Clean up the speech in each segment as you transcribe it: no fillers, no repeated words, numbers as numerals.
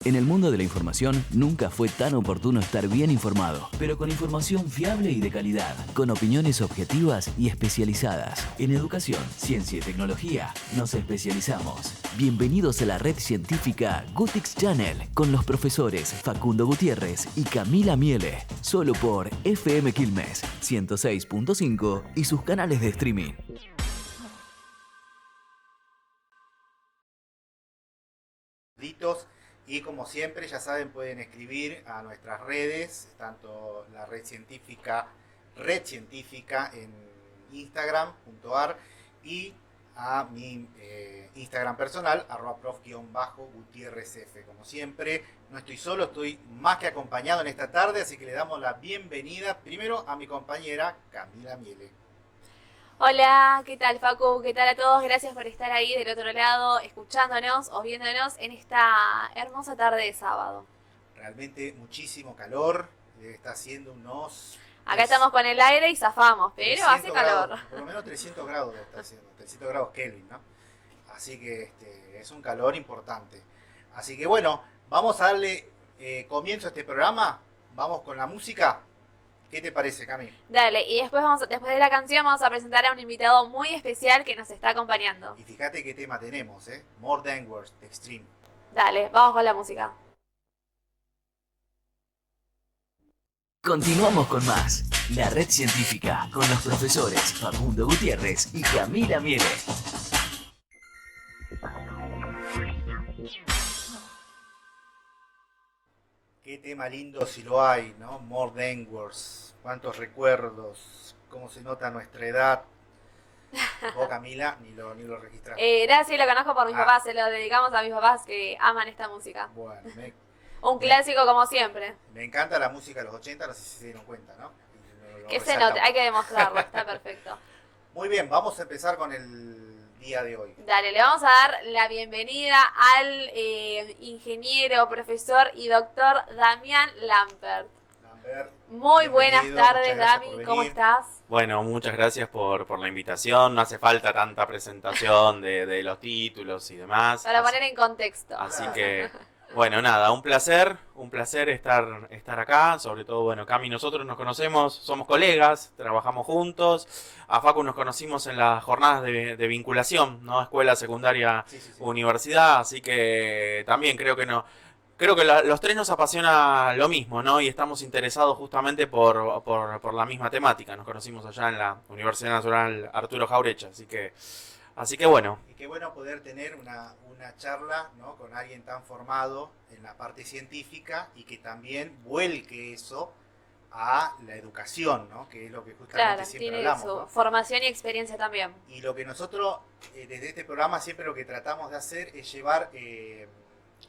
En el mundo de la información, nunca fue tan oportuno estar bien informado, pero con información fiable y de calidad, con opiniones objetivas y especializadas. En educación, ciencia y tecnología, nos especializamos. Bienvenidos a la red científica Gutix Channel, con los profesores Facundo Gutiérrez y Camila Miele, solo por FM Quilmes 106.5 y sus canales de streaming. Y como siempre, ya saben, pueden escribir a nuestras redes, tanto la red científica en Instagram.ar y a mi Instagram personal, @prof_gutierrezf. Como siempre, no estoy solo, estoy más que acompañado en esta tarde, así que le damos la bienvenida primero a mi compañera Camila Miele. Hola, ¿qué tal Facu? ¿Qué tal a todos? Gracias por estar ahí del otro lado, escuchándonos o viéndonos en esta hermosa tarde de sábado. Realmente muchísimo calor, está haciendo unos... Acá estamos con el aire y zafamos, pero hace calor. Grados, por lo menos 300 grados está haciendo, 300 grados Kelvin, ¿no? Así que es un calor importante. Así que bueno, vamos a darle comienzo a este programa, vamos con la música. ¿Qué te parece, Cami? Dale, y después de la canción vamos a presentar a un invitado muy especial que nos está acompañando. Y fíjate qué tema tenemos, More Than Words, Extreme. Dale, vamos con la música. Continuamos con más. La red científica, con los profesores Facundo Gutiérrez y Camila Miele. Qué tema lindo si lo hay, ¿no? More Than Words. Cuántos recuerdos, cómo se nota nuestra edad. Vos, Camila, ni lo registraste. Gracias, lo conozco por mis papás, se lo dedicamos a mis papás que aman esta música. Bueno, un clásico como siempre. Me encanta la música de los 80, no sé si se dieron cuenta, ¿no? Que se note, hay que demostrarlo, está perfecto. Muy bien, vamos a empezar con el día de hoy. Dale, le vamos a dar la bienvenida al ingeniero, profesor y doctor Damián Lampert. Muy buenas tardes, Dami, ¿cómo estás? Bueno, muchas gracias por la invitación. No hace falta tanta presentación de los títulos y demás. Para poner en contexto. Así que, bueno, nada, un placer estar acá. Sobre todo, bueno, Cami, nosotros nos conocemos, somos colegas, trabajamos juntos. A Facu nos conocimos en las jornadas de vinculación, ¿no? Escuela, secundaria, sí. Universidad. Así que también creo que los tres nos apasiona lo mismo, ¿no? Y estamos interesados justamente por la misma temática. Nos conocimos allá en la Universidad Nacional Arturo Jaureche, así que bueno. Y qué bueno poder tener una charla, ¿no? Con alguien tan formado en la parte científica y que también vuelque eso a la educación, ¿no? Que es lo que justamente siempre hablamos, tiene su ¿no? Formación y experiencia también. Y lo que nosotros desde este programa siempre lo que tratamos de hacer es llevar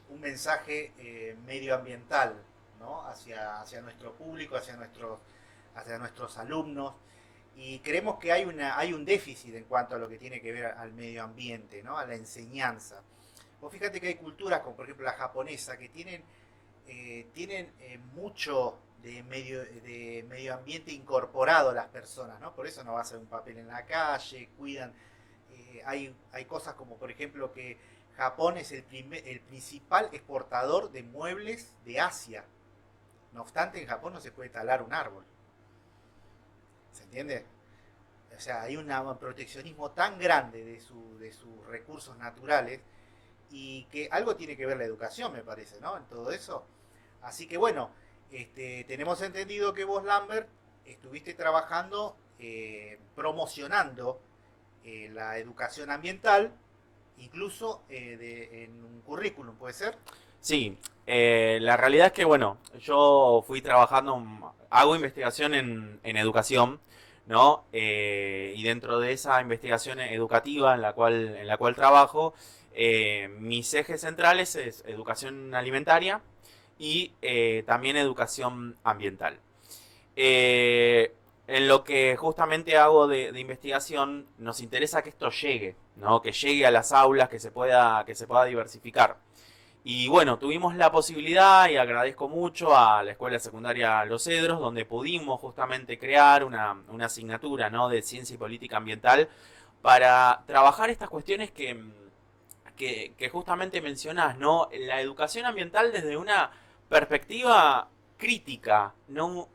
un mensaje medioambiental, ¿no? hacia nuestro público, hacia nuestros alumnos, y creemos que hay un déficit en cuanto a lo que tiene que ver al medio ambiente, ¿no? A la enseñanza. Vos fíjate que hay culturas como por ejemplo la japonesa que tienen mucho de medio ambiente incorporado a las personas, ¿no? Por eso no va a hacer un papel en la calle, cuidan. Hay cosas como por ejemplo que Japón es el principal exportador de muebles de Asia. No obstante, en Japón no se puede talar un árbol. ¿Se entiende? O sea, hay un proteccionismo tan grande de sus recursos naturales y que algo tiene que ver la educación, me parece, ¿no? En todo eso. Así que bueno, tenemos entendido que vos, Lambert, estuviste trabajando, promocionando la educación ambiental, incluso en un currículum, ¿puede ser? Sí, la realidad es que, bueno, yo fui trabajando, hago investigación en educación, ¿no? Y dentro de esa investigación educativa en la cual trabajo, mis ejes centrales es educación alimentaria y también educación ambiental. En lo que justamente hago de investigación, nos interesa que esto llegue, ¿no? Que llegue a las aulas, que se pueda diversificar. Y bueno, tuvimos la posibilidad, y agradezco mucho a la Escuela Secundaria Los Cedros, donde pudimos justamente crear una asignatura, ¿no? De Ciencia y Política Ambiental para trabajar estas cuestiones que que justamente mencionás, ¿no? La educación ambiental desde una perspectiva crítica, no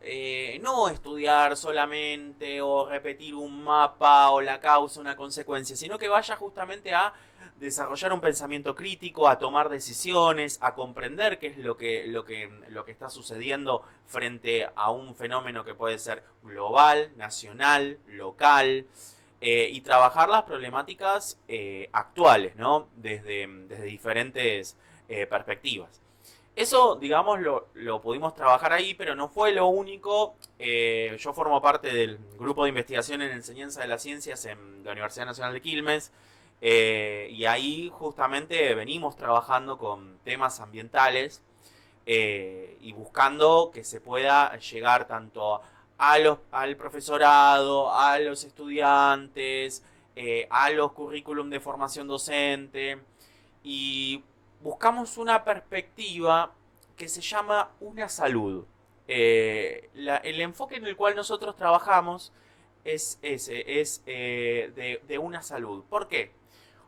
estudiar solamente o repetir un mapa o la causa, una consecuencia, sino que vaya justamente a desarrollar un pensamiento crítico, a tomar decisiones, a comprender qué es lo que está sucediendo frente a un fenómeno que puede ser global, nacional, local, y trabajar las problemáticas actuales, ¿no? Desde diferentes perspectivas. Eso, digamos, lo pudimos trabajar ahí, pero no fue lo único. Yo formo parte del grupo de investigación en enseñanza de las ciencias en la Universidad Nacional de Quilmes, y ahí justamente venimos trabajando con temas ambientales y buscando que se pueda llegar tanto al profesorado, a los estudiantes, a los currículum de formación docente, y buscamos una perspectiva que se llama una salud. El enfoque en el cual nosotros trabajamos es ese, es de una salud. ¿Por qué?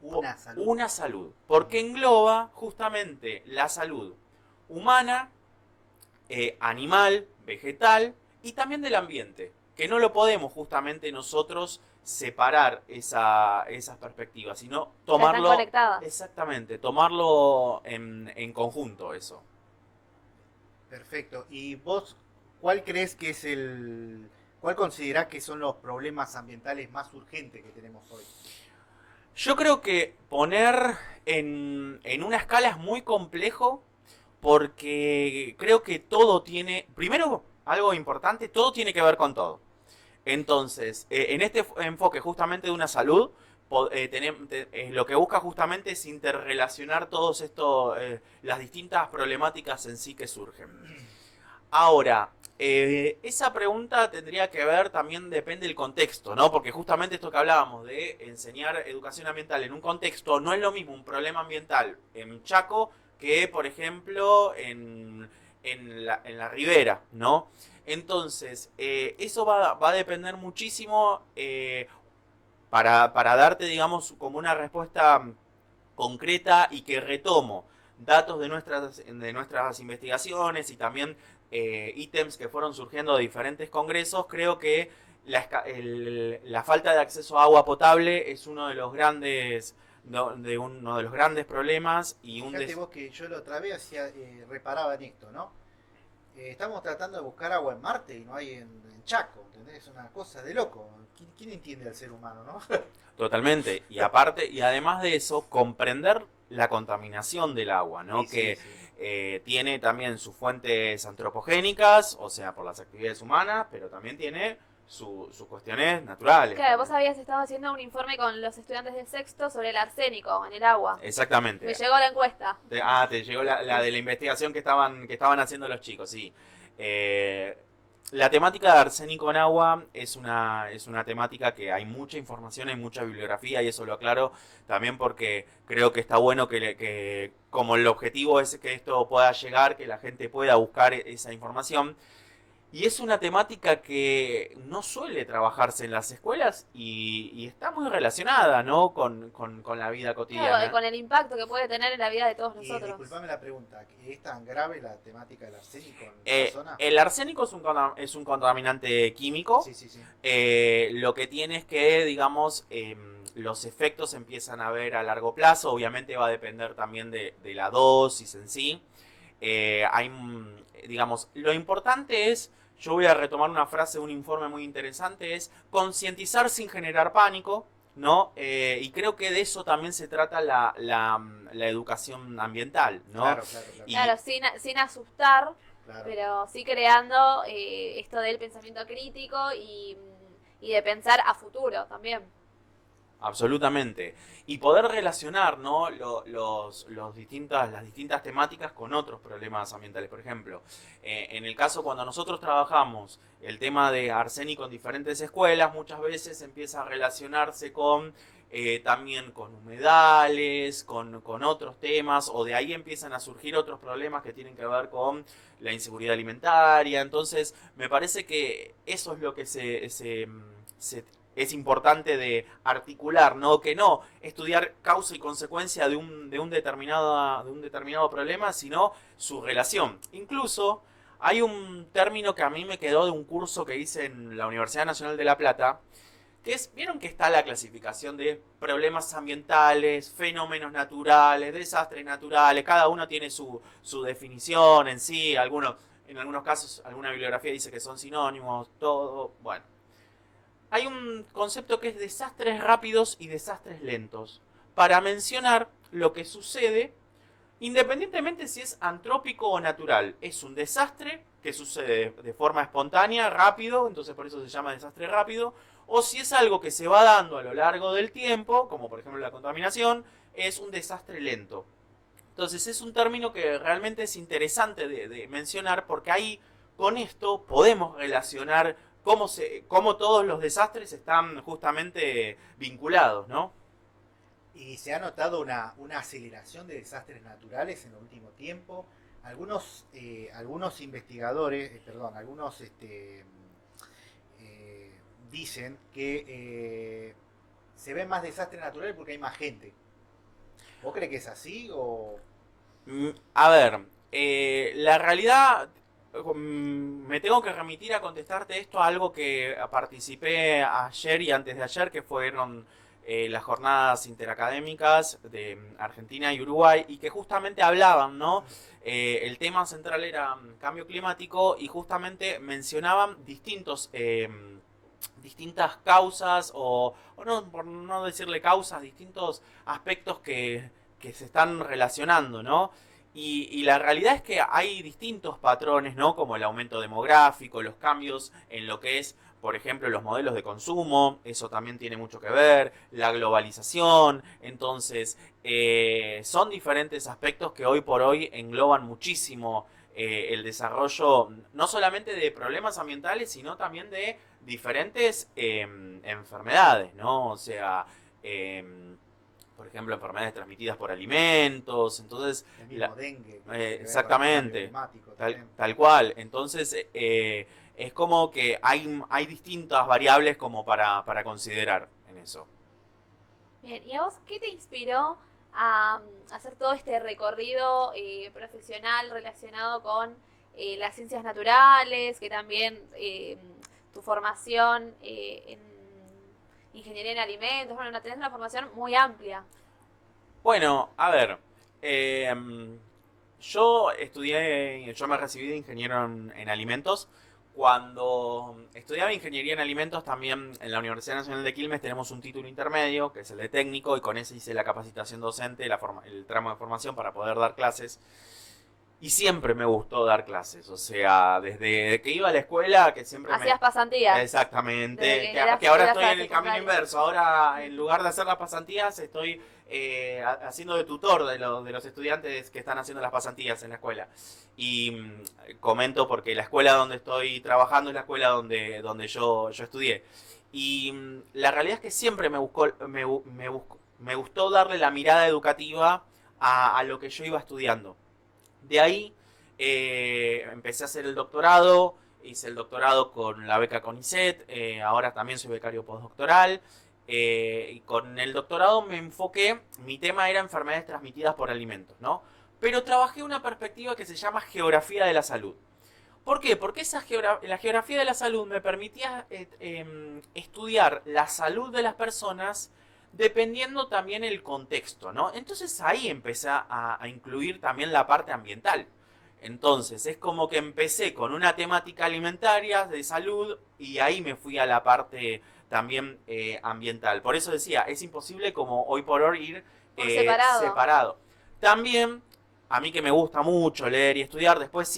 Una salud. Porque engloba justamente la salud humana, animal, vegetal y también del ambiente. Que no lo podemos justamente nosotros separar esas perspectivas, sino tomarlo. Están conectadas. Exactamente, tomarlo en conjunto eso. Perfecto. ¿Y vos cuál crees que es cuál considerás que son los problemas ambientales más urgentes que tenemos hoy? Yo creo que poner en una escala es muy complejo, porque creo que todo tiene, primero, algo importante, todo tiene que ver con todo. Entonces, en este enfoque justamente de una salud, lo que busca justamente es interrelacionar todos estos, las distintas problemáticas en sí que surgen. Ahora, esa pregunta tendría que ver también, depende del contexto, ¿no? Porque justamente esto que hablábamos de enseñar educación ambiental en un contexto, no es lo mismo un problema ambiental en Chaco que, por ejemplo, en la ribera, ¿no? Entonces, eso va a depender muchísimo para darte, digamos, como una respuesta concreta y que retomo datos de nuestras investigaciones y también ítems que fueron surgiendo de diferentes congresos. Creo que la falta de acceso a agua potable es uno de los grandes problemas. Y fíjate vos que yo la otra vez reparaba en esto, ¿no? Estamos tratando de buscar agua en Marte y no hay en Chaco, ¿entendés? Es una cosa de loco. ¿Quién entiende al ser humano, no? Totalmente. Y aparte, y además de eso, comprender la contaminación del agua, ¿no? Sí, que sí. Tiene también sus fuentes antropogénicas, o sea, por las actividades humanas, pero también tiene sus cuestiones naturales. Claro, vos habías estado haciendo un informe con los estudiantes del sexto sobre el arsénico en el agua. Exactamente. Me llegó la encuesta. Te llegó la de la investigación que estaban haciendo los chicos, sí. La temática de arsénico en agua es una temática que hay mucha información, hay mucha bibliografía, y eso lo aclaro también porque creo que está bueno que como el objetivo es que esto pueda llegar, que la gente pueda buscar esa información. Y es una temática que no suele trabajarse en las escuelas y está muy relacionada, ¿no? con la vida cotidiana. Claro, con el impacto que puede tener en la vida de todos nosotros. Disculpame la pregunta, ¿es tan grave la temática del arsénico en la zona? El arsénico es un contaminante químico. Sí, sí, sí. Lo que tiene es que, digamos, los efectos se empiezan a ver a largo plazo. Obviamente va a depender también de la dosis en sí. Digamos, lo importante es, yo voy a retomar una frase de un informe muy interesante, es concientizar sin generar pánico, ¿no? Y creo que de eso también se trata la educación ambiental, ¿no? Claro. Claro, sin asustar, Claro. pero sí creando esto del pensamiento crítico y de pensar a futuro también. Absolutamente. Y poder relacionar, ¿no? las distintas temáticas con otros problemas ambientales. Por ejemplo, en el caso cuando nosotros trabajamos el tema de arsénico en diferentes escuelas, muchas veces empieza a relacionarse también con humedales, con otros temas, o de ahí empiezan a surgir otros problemas que tienen que ver con la inseguridad alimentaria. Entonces, me parece que eso es lo que es importante de articular, ¿no? Que no estudiar causa y consecuencia de un determinado problema, sino su relación. Incluso hay un término que a mí me quedó de un curso que hice en la Universidad Nacional de La Plata, que es, vieron que está la clasificación de problemas ambientales, fenómenos naturales, desastres naturales, cada uno tiene su definición en sí, en algunos casos alguna bibliografía dice que son sinónimos, todo, bueno. Hay un concepto que es desastres rápidos y desastres lentos, para mencionar lo que sucede independientemente si es antrópico o natural. Es un desastre que sucede de forma espontánea, rápido, entonces por eso se llama desastre rápido, o si es algo que se va dando a lo largo del tiempo, como por ejemplo la contaminación, es un desastre lento. Entonces es un término que realmente es interesante de mencionar, porque ahí con esto podemos relacionar cómo todos los desastres están justamente vinculados, ¿no? Y se ha notado una aceleración de desastres naturales en el último tiempo. Algunos investigadores, dicen que se ven más desastres naturales porque hay más gente. ¿Vos crees que es así o...? A ver, la realidad, me tengo que remitir a contestarte esto a algo que participé ayer y antes de ayer, que fueron las jornadas interacadémicas de Argentina y Uruguay, y que justamente hablaban, ¿no? El tema central era cambio climático, y justamente mencionaban distintas causas, o no, por no decirle causas, distintos aspectos que se están relacionando, ¿no? Y la realidad es que hay distintos patrones, ¿no? Como el aumento demográfico, los cambios en lo que es, por ejemplo, los modelos de consumo, eso también tiene mucho que ver, la globalización. Entonces, son diferentes aspectos que hoy por hoy engloban muchísimo el desarrollo, no solamente de problemas ambientales, sino también de diferentes enfermedades, ¿no? O sea, por ejemplo, enfermedades transmitidas por alimentos. Entonces, el mismo dengue. Exactamente, tal cual. Entonces, es como que hay distintas variables como para considerar en eso. Bien, ¿y a vos qué te inspiró a hacer todo este recorrido profesional relacionado con las ciencias naturales, que también tu formación en ingeniería en alimentos, bueno, tenés una formación muy amplia? Bueno, a ver, yo me recibí de ingeniero en alimentos. Cuando estudiaba ingeniería en alimentos, también en la Universidad Nacional de Quilmes tenemos un título intermedio, que es el de técnico, y con ese hice la capacitación docente, el tramo de formación para poder dar clases. Y siempre me gustó dar clases, o sea, desde que iba a la escuela, que siempre hacías pasantías. Exactamente, que ahora estoy en el camino inverso. Ahora, en lugar de hacer las pasantías, estoy haciendo de tutor de los estudiantes que están haciendo las pasantías en la escuela. Y comento porque la escuela donde estoy trabajando es la escuela donde yo estudié. Y la realidad es que siempre me gustó darle la mirada educativa a lo que yo iba estudiando. De ahí empecé a hacer el doctorado, hice el doctorado con la beca CONICET, ahora también soy becario postdoctoral, y con el doctorado me enfoqué, mi tema era enfermedades transmitidas por alimentos, ¿no? Pero trabajé una perspectiva que se llama geografía de la salud. ¿Por qué? Porque la geografía de la salud me permitía estudiar la salud de las personas dependiendo también el contexto, ¿no? Entonces ahí empecé a incluir también la parte ambiental. Entonces es como que empecé con una temática alimentaria, de salud, y ahí me fui a la parte también ambiental. Por eso decía, es imposible como hoy por hoy ir separado. También, a mí que me gusta mucho leer y estudiar, después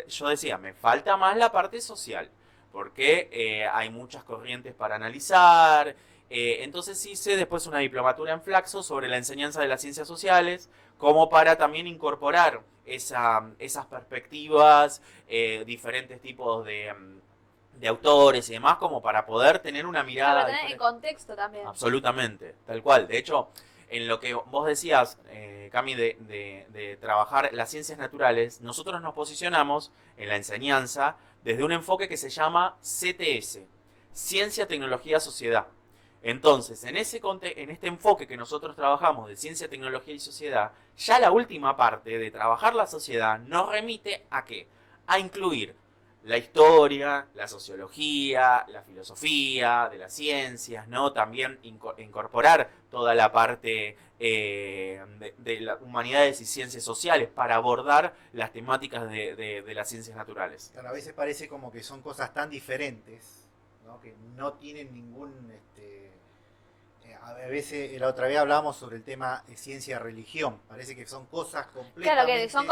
yo decía, me falta más la parte social, porque hay muchas corrientes para analizar. Entonces hice después una diplomatura en Flaxo sobre la enseñanza de las ciencias sociales, como para también incorporar esas perspectivas, diferentes tipos de autores y demás, como para poder tener una mirada... Para tener en contexto también. Absolutamente, tal cual. De hecho, en lo que vos decías, Cami, de trabajar las ciencias naturales, nosotros nos posicionamos en la enseñanza desde un enfoque que se llama CTS, Ciencia, Tecnología, Sociedad. Entonces, en este enfoque que nosotros trabajamos de ciencia, tecnología y sociedad, ya la última parte de trabajar la sociedad nos remite ¿a qué? A incluir la historia, la sociología, la filosofía de las ciencias, ¿no? También incorporar toda la parte de las humanidades y ciencias sociales para abordar las temáticas de las ciencias naturales. Claro, a veces parece como que son cosas tan diferentes, ¿no? Que no tienen ningún... a veces, la otra vez hablábamos sobre el tema de ciencia-religión. Parece que son cosas completamente... Claro, que son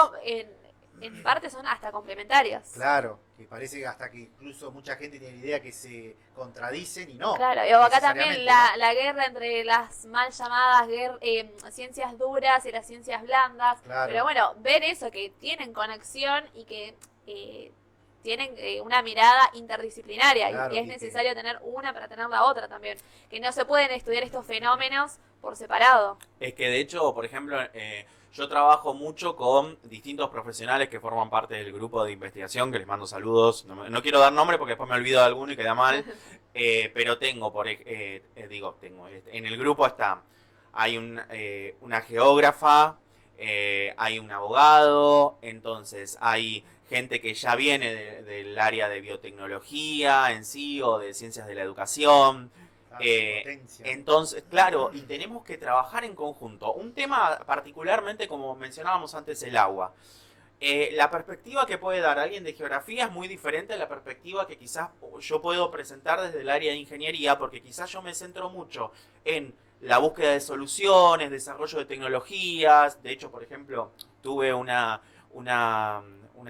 en parte son hasta complementarios. Claro, que parece que hasta que incluso mucha gente tiene la idea que se contradicen y no. Claro, y acá también necesariamente, la guerra entre las mal llamadas ciencias duras y las ciencias blandas. Claro. Pero bueno, ver eso, que tienen conexión y que tienen una mirada interdisciplinaria, Claro, y es necesario tener una para tener la otra también. Que no se pueden estudiar estos fenómenos por separado. Es que de hecho, por ejemplo, yo trabajo mucho con distintos profesionales que forman parte del grupo de investigación, que les mando saludos. No quiero dar nombre porque después me olvido de alguno y queda mal. Pero tengo, en el grupo hay una geógrafa, hay un abogado, entonces hay gente que ya viene del área de biotecnología en sí o de ciencias de la educación. Entonces, claro, y tenemos que trabajar en conjunto. Un tema particularmente, como mencionábamos antes, el agua. La perspectiva que puede dar alguien de geografía es muy diferente a la perspectiva que quizás yo puedo presentar desde el área de ingeniería, porque quizás yo me centro mucho en la búsqueda de soluciones, desarrollo de tecnologías. De hecho, por ejemplo, tuve una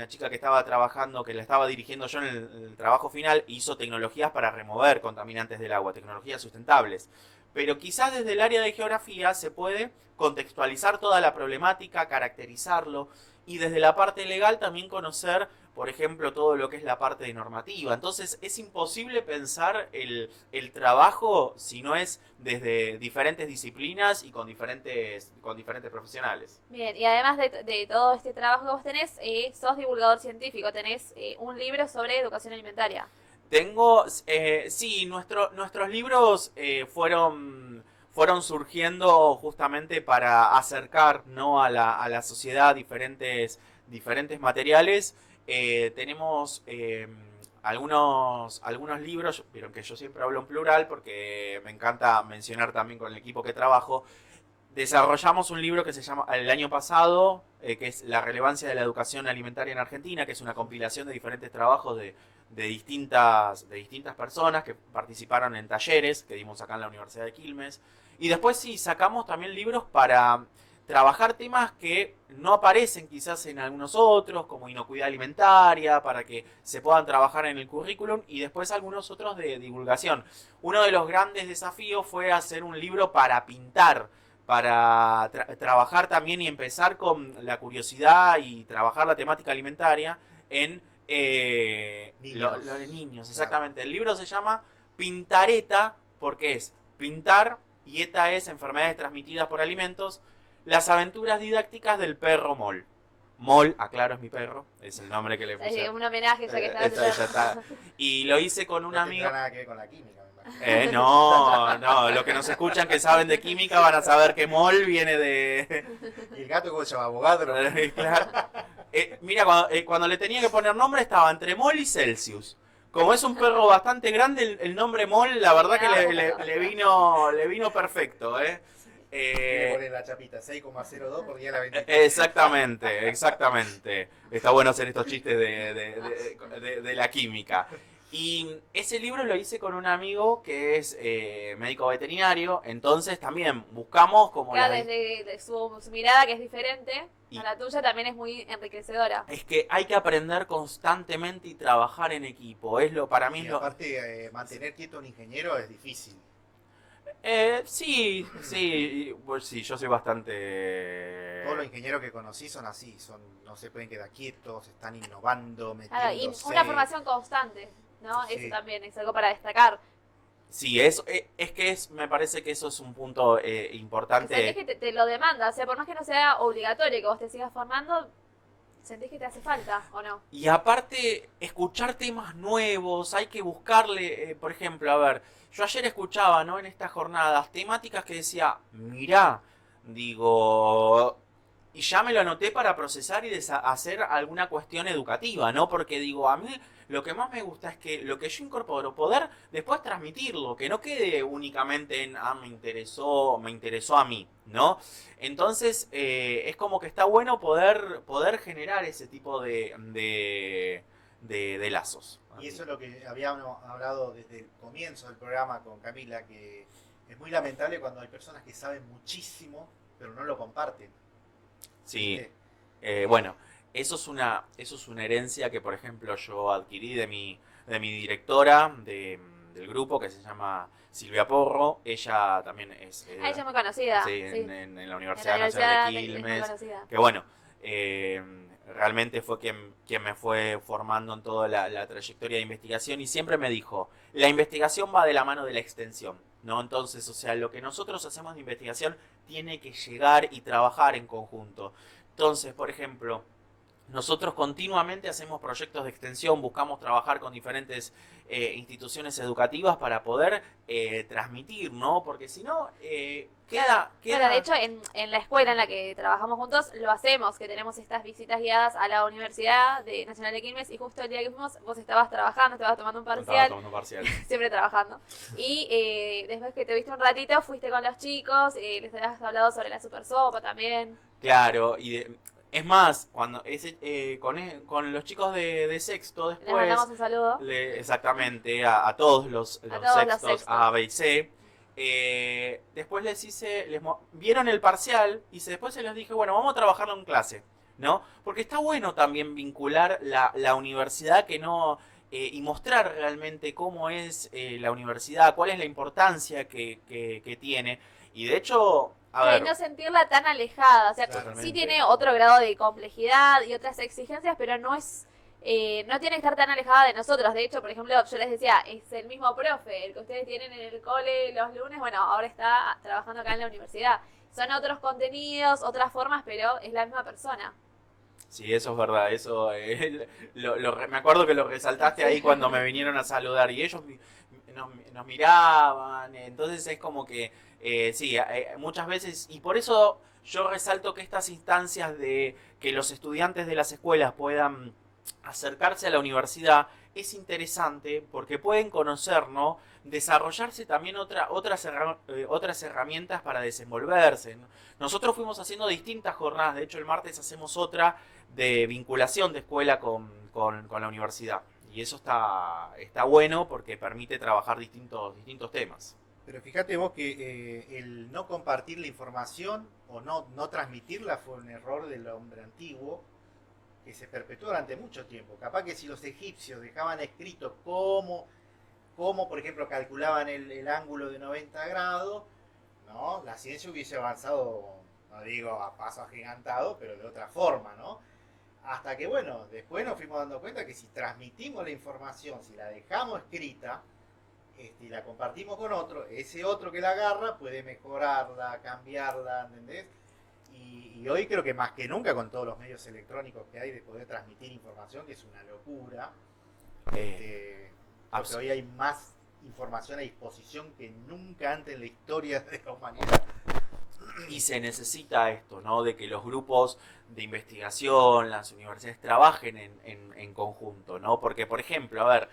chica que estaba trabajando, que la estaba dirigiendo yo en el trabajo final, hizo tecnologías para remover contaminantes del agua, tecnologías sustentables. Pero quizás desde el área de geografía se puede contextualizar toda la problemática, caracterizarlo, y desde la parte legal también conocer, por ejemplo, todo lo que es la parte de normativa. Entonces es imposible pensar el trabajo si no es desde diferentes disciplinas y con diferentes profesionales. Bien, y además de todo este trabajo que vos tenés, sos divulgador científico, tenés un libro sobre educación alimentaria. Tengo, sí, nuestros libros fueron surgiendo justamente para acercar, ¿no?, a la sociedad diferentes materiales. Tenemos algunos libros, pero que yo siempre hablo en plural porque me encanta mencionar también con el equipo que trabajo. Desarrollamos un libro que se llama el año pasado, que es La relevancia de la educación alimentaria en Argentina, que es una compilación de diferentes trabajos de distintas personas que participaron en talleres que dimos acá en la Universidad de Quilmes. Y después sí, sacamos también libros para trabajar temas que no aparecen quizás en algunos otros, como inocuidad alimentaria, para que se puedan trabajar en el currículum, y después algunos otros de divulgación. Uno de los grandes desafíos fue hacer un libro para pintar, para trabajar también y empezar con la curiosidad y trabajar la temática alimentaria en los niños. Exactamente. El libro se llama Pintareta, porque es pintar y ETA es enfermedades transmitidas por alimentos, las aventuras didácticas del perro Mol. Mol, aclaro, es mi perro, es el nombre que le puse. Un homenaje ya que ya está. Y lo hice con un amigo. No tiene nada que ver con la química, me imagino. No, los que nos escuchan que saben de química van a saber que Mol viene de... ¿Y el gato cómo se llama? ¿Abogado? Claro. Mira, cuando le tenía que poner nombre estaba entre Mol y Celsius. Como es un perro bastante grande, el nombre Mol, la verdad que le vino perfecto, Le ponen la chapita 6,02 por día la 24. Exactamente. Está bueno hacer estos chistes de la química. Y ese libro lo hice con un amigo que es médico veterinario, entonces también buscamos como... Claro, desde su mirada, que es diferente a la tuya, también es muy enriquecedora. Es que hay que aprender constantemente y trabajar en equipo, para mí Y es lo... aparte, mantener quieto a un ingeniero es difícil. Sí, pues sí, yo soy bastante... Todos los ingenieros que conocí son así, no se pueden quedar quietos, están innovando, Claro, y metiéndose. una formación constante, ¿no? Sí. Eso también es algo para destacar. Sí, me parece que eso es un punto importante. Es que te lo demanda, o sea, por más que no sea obligatorio que vos te sigas formando, ¿Sentís que te hace falta o no? Y aparte, escuchar temas nuevos, hay que buscarle, por ejemplo, a ver, yo ayer escuchaba, ¿no? En estas jornadas, temáticas que decía, mirá, digo, y ya me lo anoté para procesar y hacer alguna cuestión educativa, ¿no? Porque digo, a mí lo que más me gusta es que lo que yo incorporo, poder después transmitirlo, que no quede únicamente en, me interesó a mí, ¿no? Entonces, es como que está bueno poder generar ese tipo de lazos. Y eso es lo que habíamos hablado desde el comienzo del programa con Camila, que es muy lamentable cuando hay personas que saben muchísimo, pero no lo comparten. Sí, ¿Viste? bueno, eso es una herencia que, por ejemplo, yo adquirí de mi directora del grupo, que se llama Silvia Porro. Ella también es Ella es muy conocida. sí, Sí. en la Universidad Nacional Universidad de es muy Quilmes. conocida. Que bueno, realmente fue quien me fue formando en toda la trayectoria de investigación y siempre me dijo, la investigación va de la mano de la extensión, ¿no? Entonces, o sea, lo que nosotros hacemos de investigación tiene que llegar y trabajar en conjunto. Entonces, por ejemplo, nosotros continuamente hacemos proyectos de extensión, buscamos trabajar con diferentes instituciones educativas para poder transmitir, ¿no? Porque si no, queda... Bueno, de hecho, en la escuela en la que trabajamos juntos, lo hacemos, que tenemos estas visitas guiadas a la Universidad Nacional de Quilmes, y justo el día que fuimos, vos estabas trabajando, estabas tomando un parcial, siempre trabajando. Y después que te viste un ratito, fuiste con los chicos, les habías hablado sobre la super sopa también. Claro, es más, cuando con los chicos de sexto Les después, mandamos un saludo. exactamente, a todos los todos los sextos, sextos. A, B y C, después vieron el parcial y después se les dije, bueno, vamos a trabajarlo en clase, ¿no? Porque está bueno también vincular la universidad y mostrar realmente cómo es la universidad, cuál es la importancia que tiene. Y de hecho... Y no sentirla tan alejada, o sea, Totalmente. sí tiene otro grado de complejidad y otras exigencias, pero no es, no tiene que estar tan alejada de nosotros. De hecho, por ejemplo, yo les decía, es el mismo profe, el que ustedes tienen en el cole los lunes, bueno, ahora está trabajando acá en la universidad. Son otros contenidos, otras formas, pero es la misma persona. Sí, eso es verdad, eso me acuerdo que lo resaltaste ahí cuando me vinieron a saludar y ellos nos miraban, entonces es como que sí, muchas veces, y por eso yo resalto que estas instancias de que los estudiantes de las escuelas puedan acercarse a la universidad es interesante porque pueden conocer, ¿no? Desarrollarse también otras herramientas para desenvolverse, ¿no? Nosotros fuimos haciendo distintas jornadas, de hecho el martes hacemos otra de vinculación de escuela con la universidad. Y eso está bueno porque permite trabajar distintos temas. Pero fíjate vos que el no compartir la información o no transmitirla fue un error del hombre antiguo que se perpetuó durante mucho tiempo. Capaz que si los egipcios dejaban escrito cómo por ejemplo, calculaban el ángulo de 90 grados, ¿no? La ciencia hubiese avanzado, no digo a paso agigantado, pero de otra forma, ¿no? Hasta que, bueno, después nos fuimos dando cuenta que si transmitimos la información, si la dejamos escrita, y la compartimos con otro, ese otro que la agarra puede mejorarla, cambiarla, ¿entendés? Y hoy creo que más que nunca con todos los medios electrónicos que hay de poder transmitir información, que es una locura, porque hoy hay más información a disposición que nunca antes en la historia de la humanidad. Y se necesita esto, ¿no? De que los grupos de investigación, las universidades trabajen en conjunto, ¿no? Porque, por ejemplo, a ver,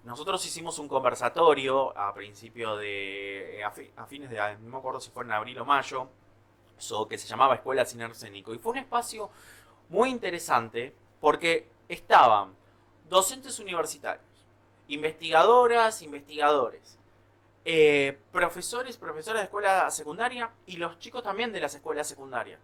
nosotros hicimos un conversatorio a principio a fines de, no me acuerdo si fue en abril o mayo, que se llamaba Escuela Sin Arsénico. Y fue un espacio muy interesante porque estaban docentes universitarios, investigadoras, investigadores, profesores, profesoras de escuela secundaria y los chicos también de las escuelas secundarias.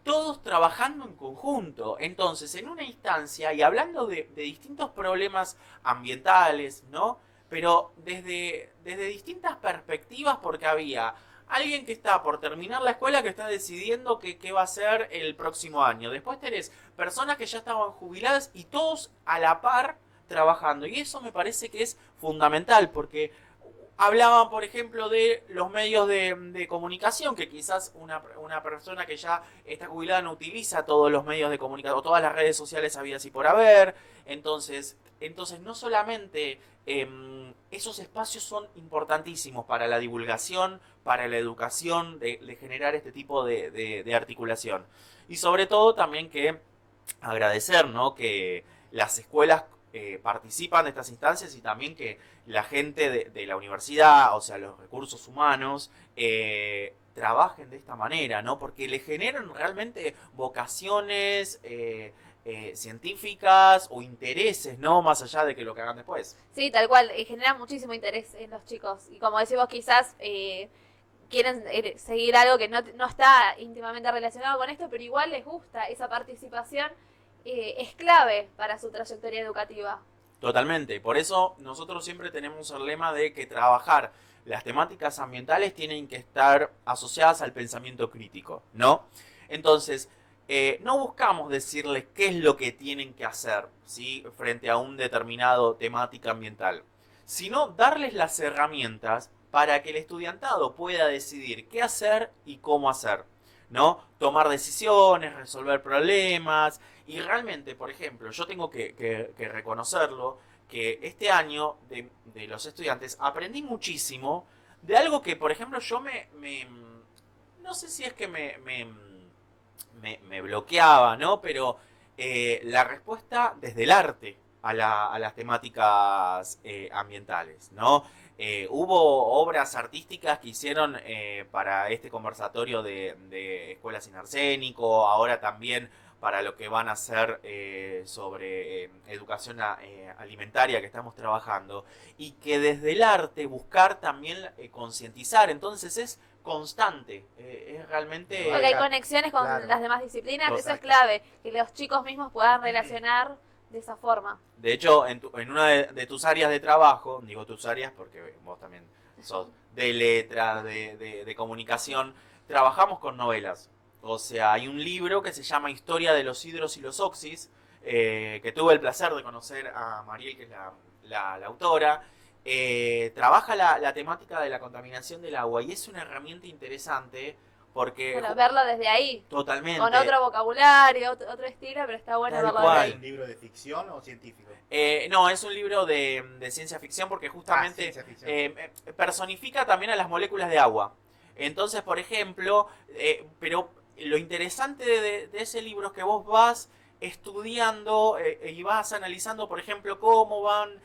Todos trabajando en conjunto. Entonces, en una instancia y hablando de distintos problemas ambientales, ¿no? Pero desde distintas perspectivas, porque había alguien que está por terminar la escuela que está decidiendo qué va a hacer el próximo año. Después tenés personas que ya estaban jubiladas y todos a la par trabajando. Y eso me parece que es fundamental porque Hablaban, por ejemplo, de los medios de comunicación, que quizás una persona que ya está jubilada no utiliza todos los medios de comunicación, o todas las redes sociales habidas y por haber. Entonces no solamente esos espacios son importantísimos para la divulgación, para la educación, de generar este tipo de articulación. Y sobre todo también que agradecer, ¿no?, que las escuelas participan de estas instancias y también que la gente de la universidad, o sea, los recursos humanos, trabajen de esta manera, ¿no? Porque le generan realmente vocaciones científicas o intereses, ¿no? Más allá de que lo que hagan después. Sí, tal cual, genera muchísimo interés en los chicos. Y como decís vos, quizás quieren seguir algo que no está íntimamente relacionado con esto, pero igual les gusta esa participación. Es clave para su trayectoria educativa. Totalmente, por eso nosotros siempre tenemos el lema de que trabajar las temáticas ambientales tienen que estar asociadas al pensamiento crítico, ¿no? Entonces, no buscamos decirles qué es lo que tienen que hacer, ¿sí?, frente a un determinado temática ambiental, sino darles las herramientas para que el estudiantado pueda decidir qué hacer y cómo hacer, ¿no? Tomar decisiones, resolver problemas. Y realmente, por ejemplo, yo tengo que reconocerlo, que este año de los estudiantes aprendí muchísimo de algo que, por ejemplo, yo no sé si es que me bloqueaba, ¿no? Pero la respuesta desde el arte a las temáticas ambientales, ¿no? Hubo obras artísticas que hicieron para este conversatorio de Escuelas sin Arsénico, ahora también para lo que van a hacer sobre educación alimentaria que estamos trabajando, y que desde el arte buscar también concientizar. Entonces es constante, es realmente... Porque hay conexiones con las demás disciplinas, eso es clave, que los chicos mismos puedan relacionar de esa forma. De hecho, en una de tus áreas de trabajo, digo tus áreas porque vos también sos de letras, de comunicación, trabajamos con novelas. O sea, hay un libro que se llama Historia de los hidros y los oxis, que tuve el placer de conocer a Mariel, que es la autora. Trabaja la temática de la contaminación del agua y es una herramienta interesante porque... Bueno, verlo desde ahí. Totalmente. Con otro vocabulario, otro estilo, pero está bueno verlo desde ahí. ¿Es un libro de ficción o científico? No, es un libro de ciencia ficción porque justamente personifica también a las moléculas de agua. Entonces, por ejemplo, pero lo interesante de ese libro es que vos vas estudiando y vas analizando, por ejemplo, cómo van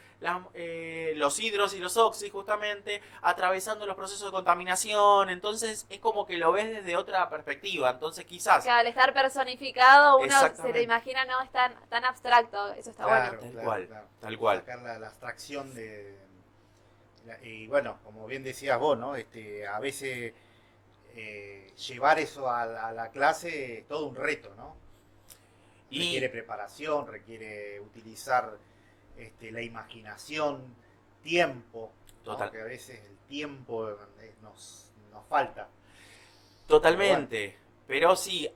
los hidros y los oxis justamente atravesando los procesos de contaminación. Entonces es como que lo ves desde otra perspectiva. Entonces quizás... Que al estar personificado uno se le imagina, no es tan abstracto. Eso está bueno. Tal cual. Sacar la abstracción y bueno, como bien decías vos, ¿no? A veces llevar eso a la clase es todo un reto, ¿no? Requiere preparación, requiere utilizar la imaginación, tiempo, ¿no? Porque a veces el tiempo nos falta. Totalmente. Pero sí,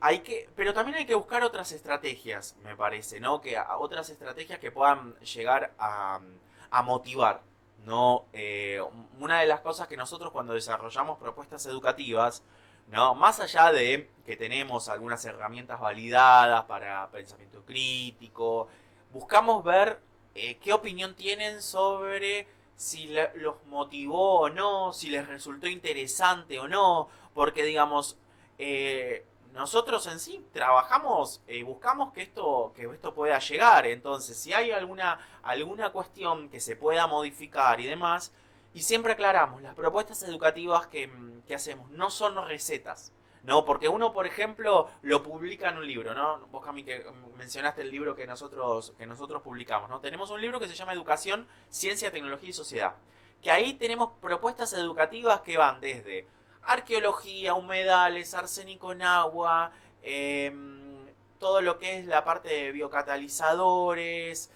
pero también hay que buscar otras estrategias, me parece, ¿no? Otras estrategias que puedan llegar a motivar, ¿no? Una de las cosas que nosotros cuando desarrollamos propuestas educativas, ¿no? Más allá de que tenemos algunas herramientas validadas para pensamiento crítico, buscamos ver qué opinión tienen sobre si los motivó o no, si les resultó interesante o no, porque digamos, nosotros en sí trabajamos, buscamos que esto pueda llegar. Entonces, si hay alguna cuestión que se pueda modificar y demás, y siempre aclaramos, las propuestas educativas que hacemos no son recetas, ¿no? Porque uno, por ejemplo, lo publica en un libro, ¿no? Vos, Cami, que mencionaste el libro que nosotros publicamos, ¿no? Tenemos un libro que se llama Educación, Ciencia, Tecnología y Sociedad, que ahí tenemos propuestas educativas que van desde arqueología, humedales, arsénico en agua, todo lo que es la parte de biocatalizadores,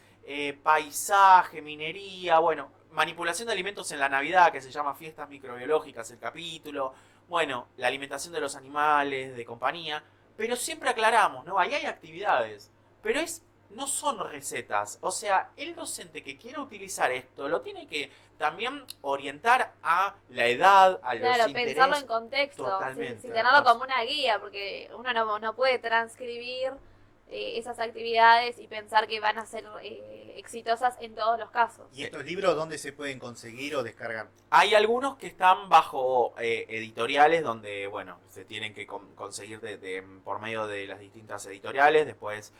paisaje, minería, bueno, manipulación de alimentos en la Navidad, que se llama Fiestas Microbiológicas, el capítulo, bueno, la alimentación de los animales, de compañía, pero siempre aclaramos, ¿no? Ahí hay actividades, pero no son recetas. O sea, el docente que quiera utilizar esto lo tiene que también orientar a la edad, a los Claro, intereses. pensarlo en contexto, Totalmente. sin tenerlo como una guía, porque uno no puede transcribir esas actividades y pensar que van a ser exitosas en todos los casos. ¿Y estos libros dónde se pueden conseguir o descargar? Hay algunos que están bajo editoriales donde, bueno, se tienen que conseguir por medio de las distintas editoriales, después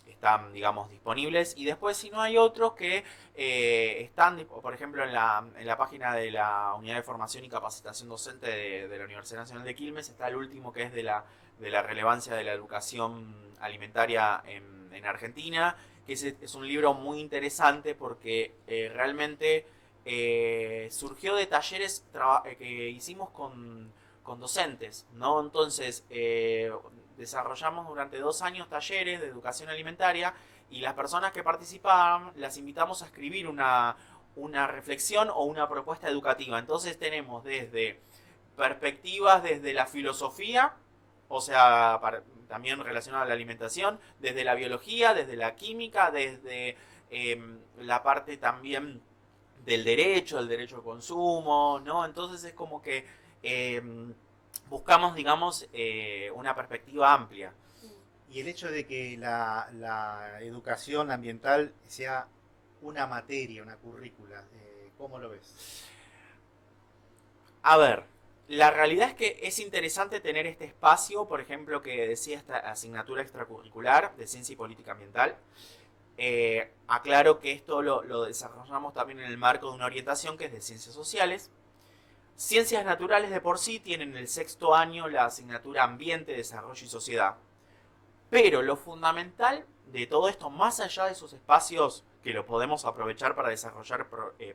están, digamos, disponibles, y después si no hay otros que están, por ejemplo, en la página de la Unidad de Formación y Capacitación Docente de la Universidad Nacional de Quilmes, está el último que es de la relevancia de la educación alimentaria en Argentina, que es un libro muy interesante porque realmente surgió de talleres que hicimos con docentes, ¿no? Entonces, desarrollamos durante 2 años talleres de educación alimentaria y las personas que participaban las invitamos a escribir una reflexión o una propuesta educativa. Entonces tenemos desde perspectivas desde la filosofía, o sea, también relacionada a la alimentación, desde la biología, desde la química, desde la parte también del derecho, el derecho de consumo, ¿no? Entonces es como que buscamos, digamos, una perspectiva amplia. Y el hecho de que la educación ambiental sea una materia, una currícula, ¿cómo lo ves? A ver, la realidad es que es interesante tener este espacio, por ejemplo, que decía esta asignatura extracurricular de Ciencia y Política Ambiental. Aclaro que esto lo desarrollamos también en el marco de una orientación que es de Ciencias Sociales. Ciencias Naturales de por sí tienen el 6º año la asignatura Ambiente, Desarrollo y Sociedad. Pero lo fundamental de todo esto, más allá de esos espacios que lo podemos aprovechar para desarrollar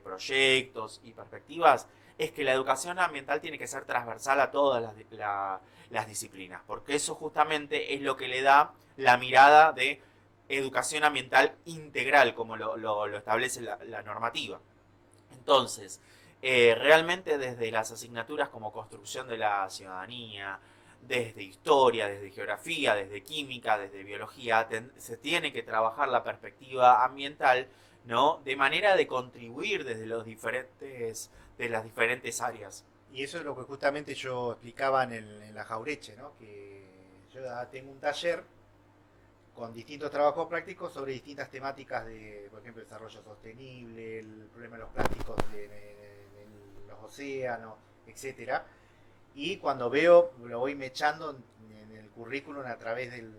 proyectos y perspectivas, es que la educación ambiental tiene que ser transversal a todas las disciplinas, porque eso justamente es lo que le da la mirada de educación ambiental integral, como lo establece la normativa. Entonces, realmente desde las asignaturas como construcción de la ciudadanía, desde historia, desde geografía, desde química, desde biología, se tiene que trabajar la perspectiva ambiental, ¿no? De manera de contribuir desde de las diferentes áreas. Y eso es lo que justamente yo explicaba en la Jaureche, ¿no? Que yo tengo un taller con distintos trabajos prácticos sobre distintas temáticas de, por ejemplo, desarrollo sostenible, el problema de los plásticos en los océanos, etcétera. Y cuando veo, lo voy mechando en el currículum a través del...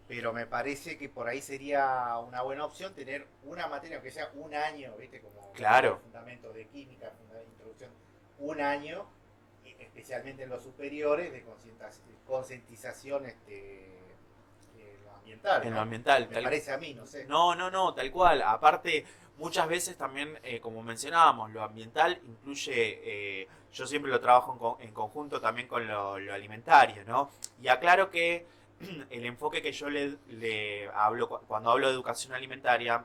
Pero me parece que por ahí sería una buena opción tener una materia, aunque sea un año, ¿viste? Como claro. Fundamentos de química, introducción, un año, especialmente en los superiores, de concientización ambiental. En ¿no? lo ambiental. Me parece a mí, no sé. No, tal cual. Aparte, muchas veces también, como mencionábamos, lo ambiental incluye, yo siempre lo trabajo en conjunto también con lo alimentario, ¿no? Y aclaro que el enfoque que yo le hablo cuando hablo de educación alimentaria,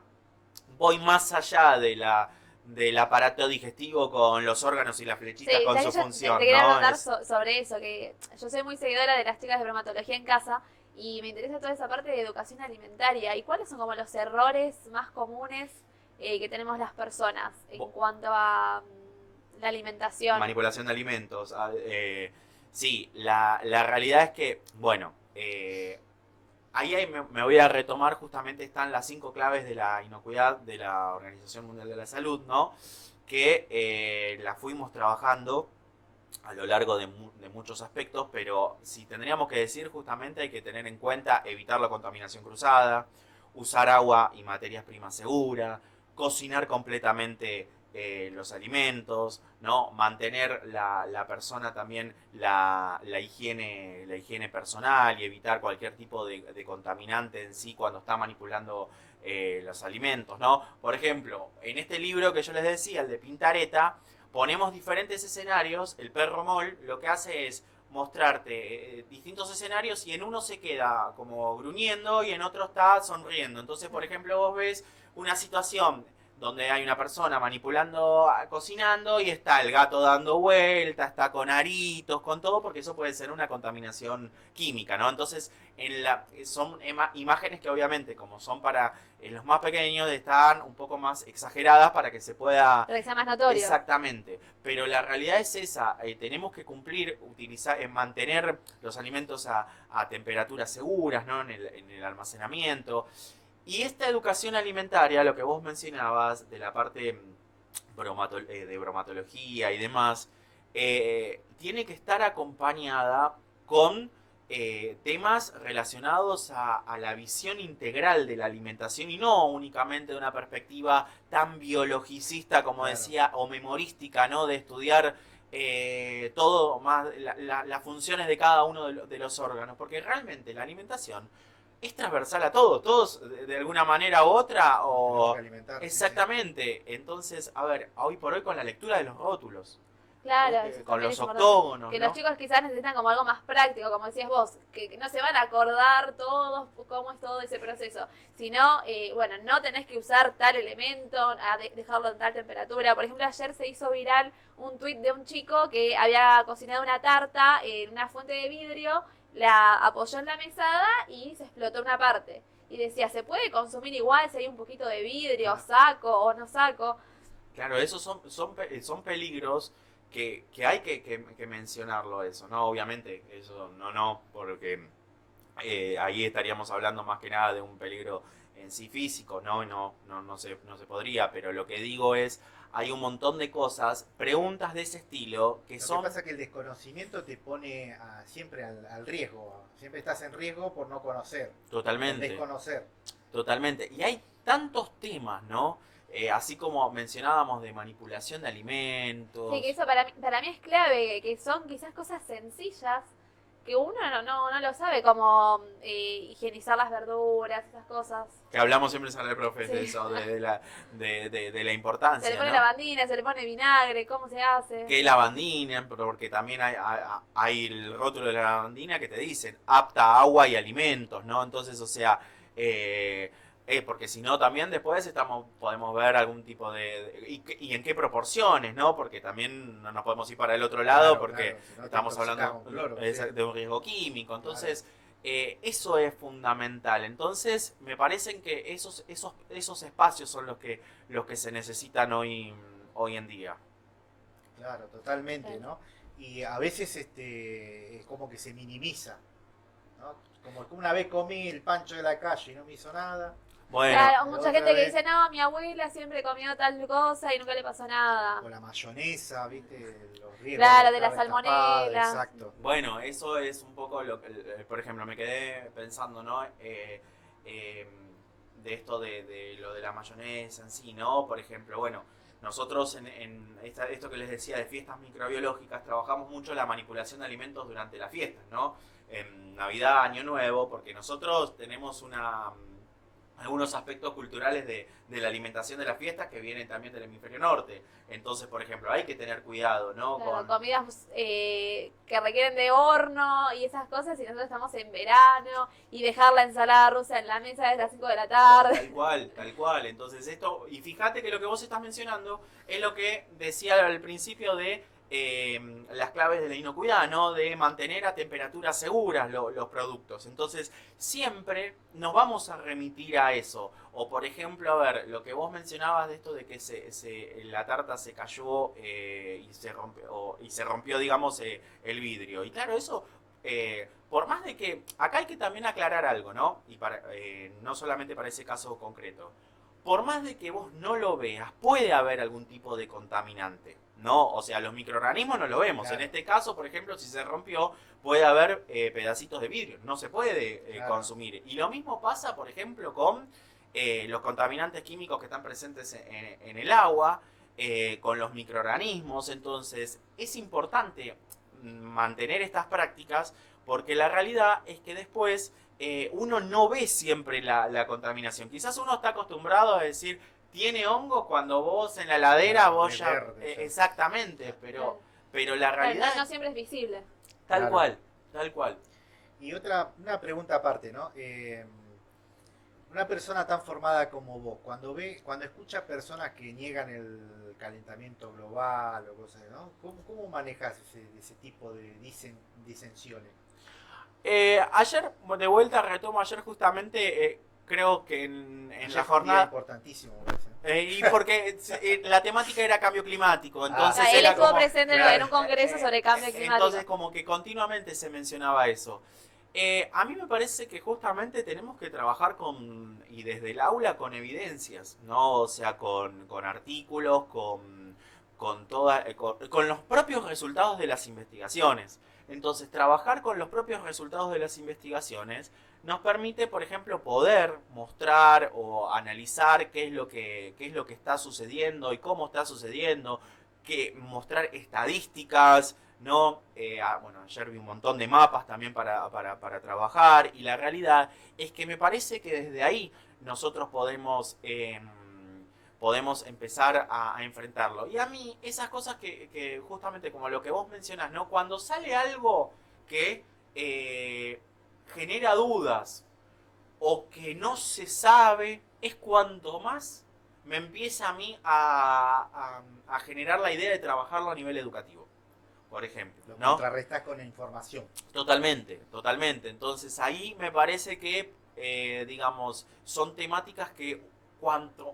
voy más allá del aparato digestivo con los órganos y las flechitas con su función. Te quería ¿no? contar sobre eso, que yo soy muy seguidora de las chicas de bromatología en casa y me interesa toda esa parte de educación alimentaria. ¿Y cuáles son como los errores más comunes que tenemos las personas en cuanto a la alimentación? Manipulación de alimentos. Sí, la realidad es que, bueno, ahí me voy a retomar, justamente están las 5 claves de la inocuidad de la Organización Mundial de la Salud, ¿no? Que las fuimos trabajando a lo largo de muchos aspectos, pero si tendríamos que decir, justamente hay que tener en cuenta evitar la contaminación cruzada, usar agua y materias primas seguras, cocinar completamente los alimentos, ¿no? Mantener la persona también la higiene personal y evitar cualquier tipo de contaminante en sí cuando está manipulando los alimentos, ¿no? Por ejemplo, en este libro que yo les decía, el de Pintareta, ponemos diferentes escenarios. El perro Mol lo que hace es mostrarte distintos escenarios y en uno se queda como gruñendo y en otro está sonriendo. Entonces, por ejemplo, vos ves una situación donde hay una persona manipulando, cocinando, y está el gato dando vueltas, está con aritos, con todo, porque eso puede ser una contaminación química, ¿no? Entonces, son imágenes que obviamente, como son para los más pequeños, están un poco más exageradas para que se pueda... Para que sea más notorio. Exactamente, pero la realidad es esa, tenemos que cumplir, mantener los alimentos a temperaturas seguras, ¿no? En el almacenamiento. Y esta educación alimentaria, lo que vos mencionabas de la parte de bromatología y demás, tiene que estar acompañada con temas relacionados a la visión integral de la alimentación y no únicamente de una perspectiva tan biologicista como decía, o memorística, ¿no? De estudiar todo más las funciones de cada uno de los órganos, porque realmente la alimentación es transversal a todos, de alguna manera u otra, o... Exactamente, entonces, a ver, hoy por hoy con la lectura de los rótulos, Claro, con los octógonos, que ¿no? los chicos quizás necesitan como algo más práctico, como decías vos, que no se van a acordar todos cómo es todo ese proceso, sino, bueno, no tenés que usar tal elemento, dejarlo en tal temperatura. Por ejemplo, ayer se hizo viral un tuit de un chico que había cocinado una tarta en una fuente de vidrio, la apoyó en la mesada y se explotó una parte. Y decía, ¿se puede consumir igual si hay un poquito de vidrio, saco o no saco? Claro, esos son peligros que hay que mencionarlo eso, ¿no? Obviamente, eso no, porque ahí estaríamos hablando más que nada de un peligro en sí físico, no se podría, pero lo que digo es, hay un montón de cosas, preguntas de ese estilo, que son... Lo que pasa es que el desconocimiento te pone siempre al riesgo, siempre estás en riesgo por no conocer. Totalmente. Desconocer. Totalmente. Y hay tantos temas, ¿no? Así como mencionábamos de manipulación de alimentos. Sí, que eso para mí es clave, que son quizás cosas sencillas que uno no lo sabe, como higienizar las verduras, esas cosas. Que hablamos siempre en el profe Sí. de eso, de la importancia. Se le pone ¿no? lavandina, se le pone vinagre, ¿cómo se hace? Que lavandina, porque también hay el rótulo de la lavandina que te dicen apta a agua y alimentos, ¿no? Entonces, o sea, porque si no también después podemos ver algún tipo y en qué proporciones, ¿no? Porque también no nos podemos ir para el otro lado porque si no estamos hablando de un riesgo químico. Entonces, eso es fundamental. Entonces, me parecen que esos espacios son los que se necesitan hoy en día. Claro, totalmente, ¿no? Y a veces es como que se minimiza, ¿no? Como que una vez comí el pancho de la calle y no me hizo nada. Bueno, claro, mucha gente que dice, no, mi abuela siempre comió tal cosa y nunca le pasó nada. O la mayonesa, ¿viste? Los riesgos. Claro, de la salmonela. Exacto. Bueno, eso es un poco por ejemplo, me quedé pensando, ¿no? De esto de lo de la mayonesa en sí, ¿no? Por ejemplo, bueno, nosotros en esto que les decía de fiestas microbiológicas, trabajamos mucho la manipulación de alimentos durante las fiestas, ¿no? En Navidad, Año Nuevo, porque nosotros tenemos algunos aspectos culturales de la alimentación de las fiestas que vienen también del hemisferio norte. Entonces, por ejemplo, hay que tener cuidado, ¿no? Claro, comidas que requieren de horno y esas cosas, y nosotros estamos en verano, y dejar la ensalada rusa en la mesa desde las 5 de la tarde. Tal cual. Entonces esto, y fíjate que lo que vos estás mencionando es lo que decía al principio de las claves de la inocuidad, ¿no? De mantener a temperaturas seguras los productos. Entonces, siempre nos vamos a remitir a eso. O, por ejemplo, a ver, lo que vos mencionabas de esto de que la tarta se cayó y se rompió, digamos, el vidrio. Y claro, eso... por más de que... Acá hay que también aclarar algo, ¿no? Y no solamente para ese caso concreto. Por más de que vos no lo veas, puede haber algún tipo de contaminante, ¿no? O sea, los microorganismos no lo vemos. Claro. En este caso, por ejemplo, si se rompió, puede haber pedacitos de vidrio. No se puede consumir. Y lo mismo pasa, por ejemplo, con los contaminantes químicos que están presentes en el agua, con los microorganismos. Entonces, es importante mantener estas prácticas porque la realidad es que después uno no ve siempre la contaminación. Quizás uno está acostumbrado a decir tiene hongos cuando vos en la heladera vos ya... Verde, exactamente, pero la realidad... No siempre es visible. Tal cual. Y una pregunta aparte, ¿no? Una persona tan formada como vos, cuando escucha personas que niegan el calentamiento global o cosas, ¿no? ¿Cómo manejas ese tipo de disensiones? Ayer, de vuelta, retomo ayer justamente, creo que en Ayer la fue un día jornada, importantísimo, me parece. y porque la temática era cambio climático, O entonces sea, él era estuvo como, presente claro, en un congreso sobre cambio climático. entonces como que continuamente se mencionaba eso. A mí me parece que justamente tenemos que trabajar y desde el aula con evidencias, ¿no? O sea, con artículos, con los propios resultados de las investigaciones. Entonces, trabajar con los propios resultados de las investigaciones nos permite, por ejemplo, poder mostrar o analizar qué es lo que está sucediendo y cómo está sucediendo, mostrar estadísticas, ¿no? Bueno, ayer vi un montón de mapas también para trabajar, y la realidad es que me parece que desde ahí nosotros podemos empezar a enfrentarlo. Y a mí, esas cosas que justamente como lo que vos mencionás, ¿no? Cuando sale algo que genera dudas o que no se sabe, es cuanto más me empieza a mí a generar la idea de trabajarlo a nivel educativo, por ejemplo, Lo ¿no? contrarrestás con la información. Totalmente, totalmente. Entonces ahí me parece que, digamos, son temáticas que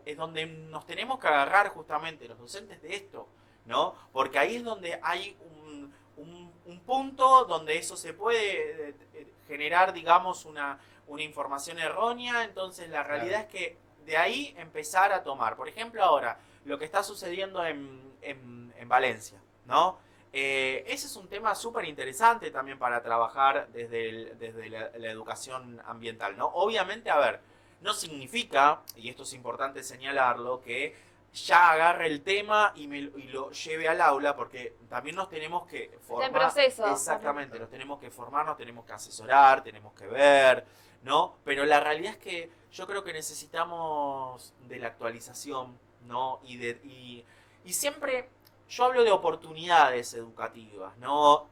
es donde nos tenemos que agarrar justamente los docentes de esto, ¿no? Porque ahí es donde hay un punto donde eso se puede generar, digamos, una información errónea. Entonces la realidad Claro. es que de ahí empezar a tomar. Por ejemplo, ahora, lo que está sucediendo en Valencia, ¿no? Ese es un tema súper interesante también para trabajar desde la educación ambiental, ¿no? Obviamente, a ver, no significa, y esto es importante señalarlo, que ya agarre el tema y lo lleve al aula, porque también nos tenemos que formar. Está en proceso. Exactamente, nos tenemos que formar, nos tenemos que asesorar, tenemos que ver, ¿no? Pero la realidad es que yo creo que necesitamos de la actualización, ¿no? Y siempre yo hablo de oportunidades educativas, ¿no?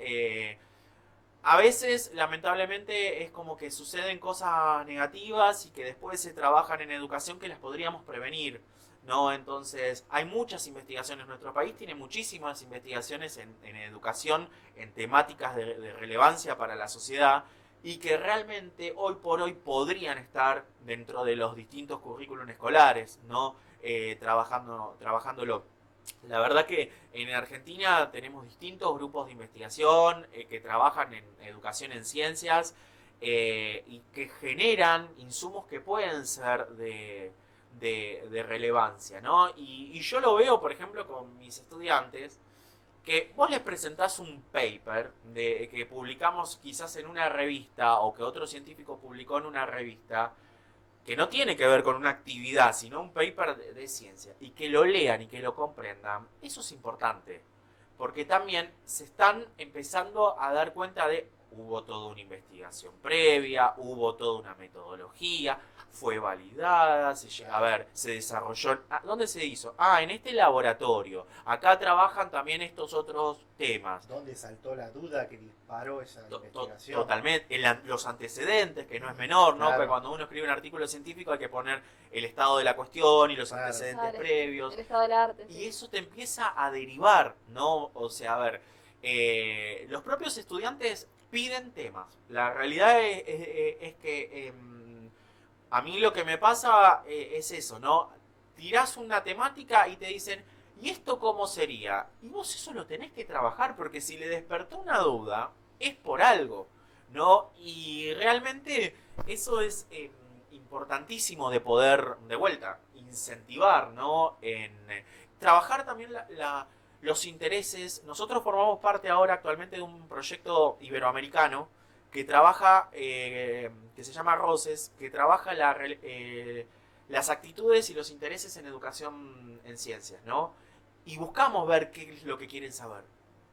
A veces, lamentablemente, es como que suceden cosas negativas y que después se trabajan en educación que las podríamos prevenir, ¿no? Entonces, hay muchas investigaciones. Nuestro país tiene muchísimas investigaciones en educación, en temáticas de relevancia para la sociedad, y que realmente hoy por hoy podrían estar dentro de los distintos currículums escolares, ¿no? Trabajándolo. La verdad que en Argentina tenemos distintos grupos de investigación que trabajan en educación en ciencias, y que generan insumos que pueden ser de relevancia, ¿no? Y yo lo veo, por ejemplo, con mis estudiantes, que vos les presentás un paper que publicamos quizás en una revista o que otro científico publicó en una revista, que no tiene que ver con una actividad, sino un paper de ciencia, y que lo lean y que lo comprendan, eso es importante, porque también se están empezando a dar cuenta de, hubo toda una investigación previa, hubo toda una metodología, fue validada, se desarrolló. ¿Dónde se hizo? En este laboratorio. Acá trabajan también estos otros temas. ¿Dónde saltó la duda que disparó esa investigación? Totalmente. Los antecedentes, que no es menor, ¿no? Claro. Porque cuando uno escribe un artículo científico hay que poner el estado de la cuestión y los Claro. antecedentes Claro. previos. El estado del arte. Y eso te empieza a derivar, ¿no? O sea, a ver, los propios estudiantes piden temas. La realidad es que a mí lo que me pasa es eso, ¿no? Tirás una temática y te dicen, ¿y esto cómo sería? Y vos eso lo tenés que trabajar, porque si le despertó una duda, es por algo, ¿no? Y realmente eso es importantísimo de poder, de vuelta, incentivar, ¿no? Trabajar también los intereses. Nosotros formamos parte ahora actualmente de un proyecto iberoamericano que trabaja, que se llama ROCES, que trabaja las actitudes y los intereses en educación en ciencias, ¿no? Y buscamos ver qué es lo que quieren saber,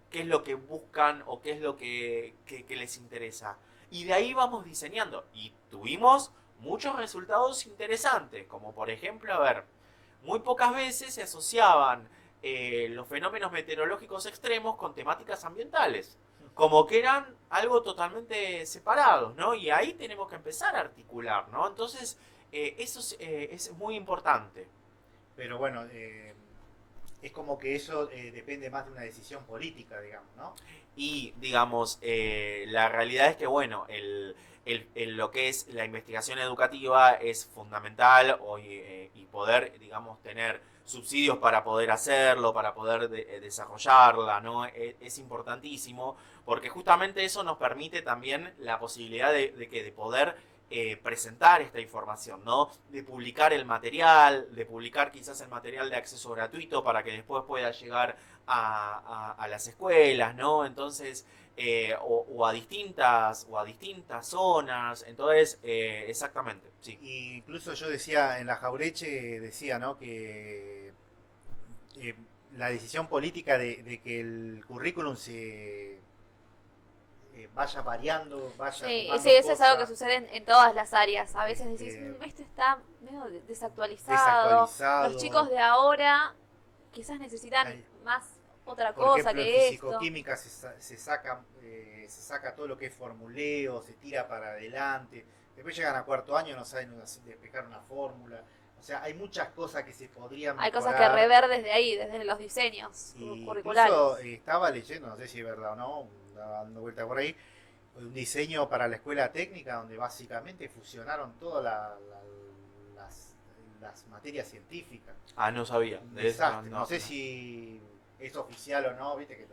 qué es lo que buscan o qué es lo que les interesa. Y de ahí vamos diseñando. Y tuvimos muchos resultados interesantes, como por ejemplo, a ver, muy pocas veces se asociaban los fenómenos meteorológicos extremos con temáticas ambientales, como que eran algo totalmente separados, ¿no? Y ahí tenemos que empezar a articular, ¿no? Entonces, eso es muy importante. Pero bueno, es como que eso depende más de una decisión política, digamos, ¿no? Y, digamos, la realidad es que, bueno, lo que es la investigación educativa es fundamental y poder, digamos, tener subsidios para poder hacerlo, para poder desarrollarla, ¿no? Es importantísimo porque justamente eso nos permite también la posibilidad de poder presentar esta información, ¿no? De publicar el material, de publicar quizás el material de acceso gratuito para que después pueda llegar a las escuelas, ¿no? Entonces, o a distintas zonas. Entonces, exactamente, sí. Y incluso yo decía, en la Jaureche decía, ¿no? Que la decisión política de que el currículum se vaya variando, vaya Sí, sumando sí, eso es algo que cosas, sucede en todas las áreas. A veces decís, esto está medio desactualizado. desactualizado. Los chicos de ahora quizás necesitan Ay, más otra por cosa ejemplo, en que esto. fisicoquímica se saca todo lo que es formuleo, se tira para adelante. Después llegan a cuarto año, no saben despejar una fórmula. O sea, hay muchas cosas que se podrían Hay cosas que mejorar. rever desde ahí, desde los diseños Y curriculares. incluso estaba leyendo, no sé si es verdad o no, andaba dando vuelta por ahí, un diseño para la escuela técnica donde básicamente fusionaron todas las materias científicas. Ah, no sabía. Un De eso desastre. No sé si es oficial o no, viste que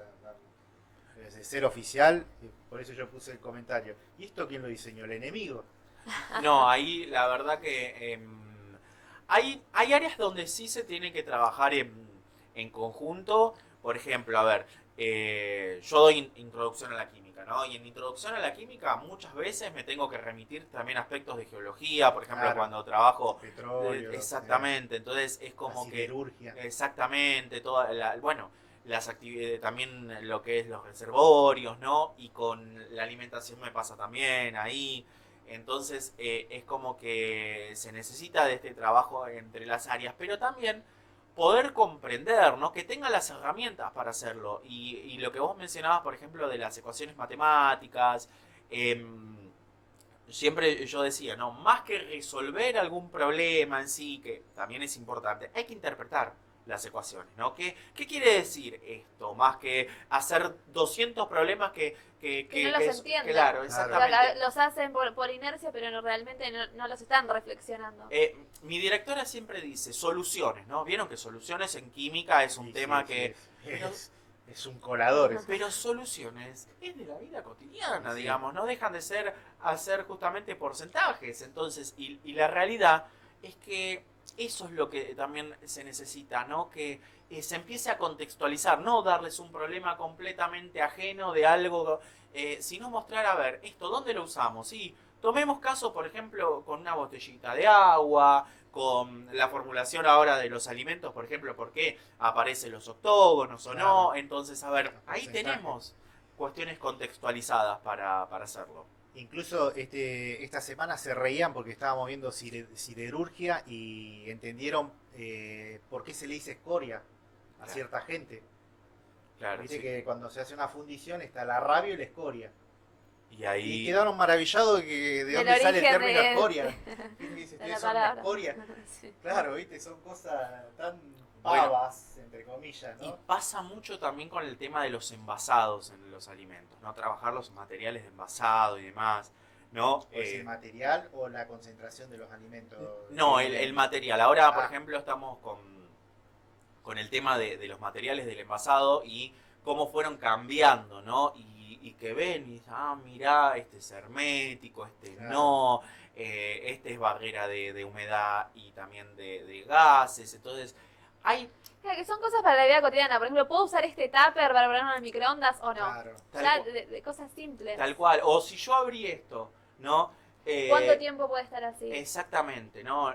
de ser oficial, por eso yo puse el comentario. ¿Y esto quién lo diseñó? ¿El enemigo? No, ahí la verdad que hay áreas donde sí se tiene que trabajar en conjunto. Por ejemplo, a ver, yo doy introducción a la química, ¿no? Y en introducción a la química muchas veces me tengo que remitir también a aspectos de geología, por ejemplo, Claro. cuando trabajo. Petróleo. Exactamente, entonces es como la que. siderurgia. Exactamente, bueno, las actividades, también lo que es los reservorios, ¿no? Y con la alimentación me pasa también ahí. Entonces es como que se necesita de este trabajo entre las áreas, pero también poder comprender, ¿no? Que tenga las herramientas para hacerlo. Y lo que vos mencionabas, por ejemplo, de las ecuaciones matemáticas, siempre yo decía, ¿no? Más que resolver algún problema en sí, que también es importante, hay que interpretar las ecuaciones, ¿no? ¿Qué quiere decir esto? Más que hacer 200 problemas que no los entienden. Claro, O exactamente. sea, los hacen por inercia, pero realmente no los están reflexionando. Mi directora siempre dice soluciones, ¿no? Vieron que soluciones en química es un Sí, tema sí, que... sí, es un colador. Pero soluciones es de la vida cotidiana, Sí. digamos, no dejan de hacer justamente porcentajes. Entonces, y la realidad es que eso es lo que también se necesita, ¿no? Que se empiece a contextualizar, no darles un problema completamente ajeno de algo, sino mostrar, a ver, esto, ¿dónde lo usamos? Sí, tomemos caso, por ejemplo, con una botellita de agua, con la formulación ahora de los alimentos, por ejemplo, por qué aparecen los octógonos o Claro. no. Entonces, a ver, ahí Porcentaje. tenemos cuestiones contextualizadas para hacerlo. Incluso esta semana se reían porque estábamos viendo siderurgia y entendieron por qué se le dice escoria a Claro. cierta gente. Claro, Viste sí. que cuando se hace una fundición está la rabia y la escoria. Y ahí... Y quedaron maravillados de Del dónde sale el origen término de- escoria. ¿Quién dice de ustedes la son una palabra. escoria? Sí. Claro, viste, son cosas tan Bueno. pavas, entre comillas, Y ¿no? pasa mucho también con el tema de los envasados en los alimentos, ¿no? Trabajar los materiales de envasado y demás, ¿no? O es el material o la concentración de los alimentos. No, el material. Ahora, por Ah. ejemplo, estamos con el tema de los materiales del envasado y cómo fueron cambiando, ¿no? Y que ven y dicen, ah, mirá, este es hermético, este Claro. no, este es barrera de humedad y también de gases. Entonces, hay Claro, que son cosas para la vida cotidiana. Por ejemplo, ¿puedo usar este tupper para ponerlo en el microondas o no? Claro. Tal Ya cual. de cosas simples. tal cual. O si yo abrí esto, ¿no? ¿Cuánto tiempo puede estar así? Exactamente, ¿no?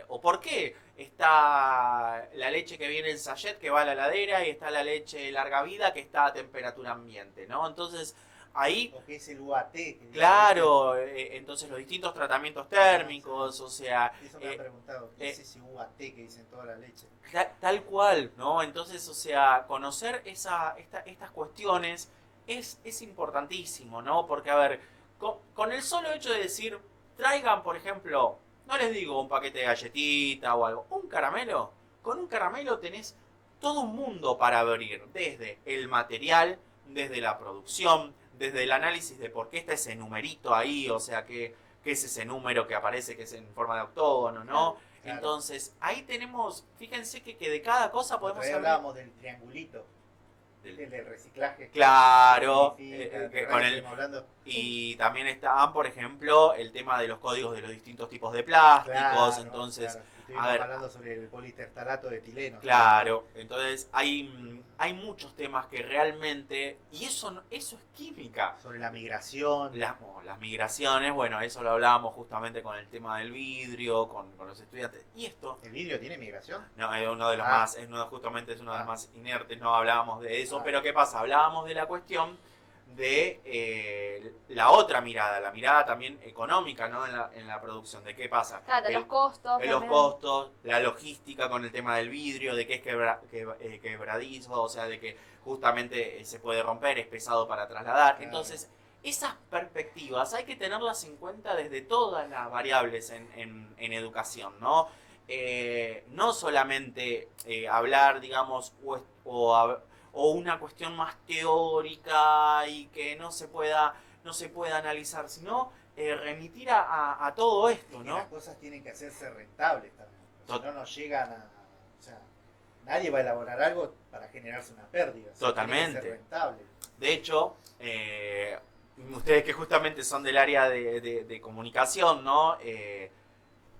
¿O por qué está la leche que viene en sachet que va a la heladera y está la leche larga vida que está a temperatura ambiente, ¿no? Entonces, ahí, O que es el UAT. que dice, claro, entonces los distintos tratamientos térmicos, o sea, Eso me han preguntado. ¿Qué es ese UAT que dicen toda la leche? tal cual, ¿no? Entonces, o sea, conocer estas cuestiones es importantísimo, ¿no? Porque, a ver, con el solo hecho de decir, traigan, por ejemplo, no les digo un paquete de galletita o algo, un caramelo. Con un caramelo tenés todo un mundo para abrir, desde el material, desde la producción, desde el análisis de por qué está ese numerito ahí, o sea, qué es ese número que aparece que es en forma de octógono, ¿no? Claro. Entonces, ahí tenemos, fíjense que de cada cosa podemos Ahí hablar. hablábamos del triangulito, del reciclaje. Claro, Con el... hablando. y también está, por ejemplo, el tema de los códigos de los distintos tipos de plásticos, Claro, entonces, claro. Estuvimos hablando sobre el politertalato de etileno. Claro, entonces hay muchos temas que realmente, y eso es química. Sobre la migración. Las migraciones, bueno, eso lo hablábamos justamente con el tema del vidrio, con los estudiantes. ¿Y esto? ¿El vidrio tiene migración? No, es uno de los más, justamente es uno de los más inertes, no hablábamos de eso, pero ¿qué pasa? Hablábamos de la cuestión de la otra mirada, la mirada también económica, ¿no? En la producción, de qué pasa. Claro, de los costos. Los costos, la logística con el tema del vidrio, de que es quebradizo, o sea, de que justamente se puede romper, es pesado para trasladar. Claro. Entonces, esas perspectivas hay que tenerlas en cuenta desde todas las variables en educación, ¿no? No solamente hablar, digamos, o una cuestión más teórica y que no se pueda analizar, sino remitir a todo esto, ¿no? Y las cosas tienen que hacerse rentables también. Si no nos llegan a... O sea, nadie va a elaborar algo para generarse una pérdida. Totalmente. Tiene que ser rentable. De hecho, ustedes que justamente son del área de comunicación, ¿no?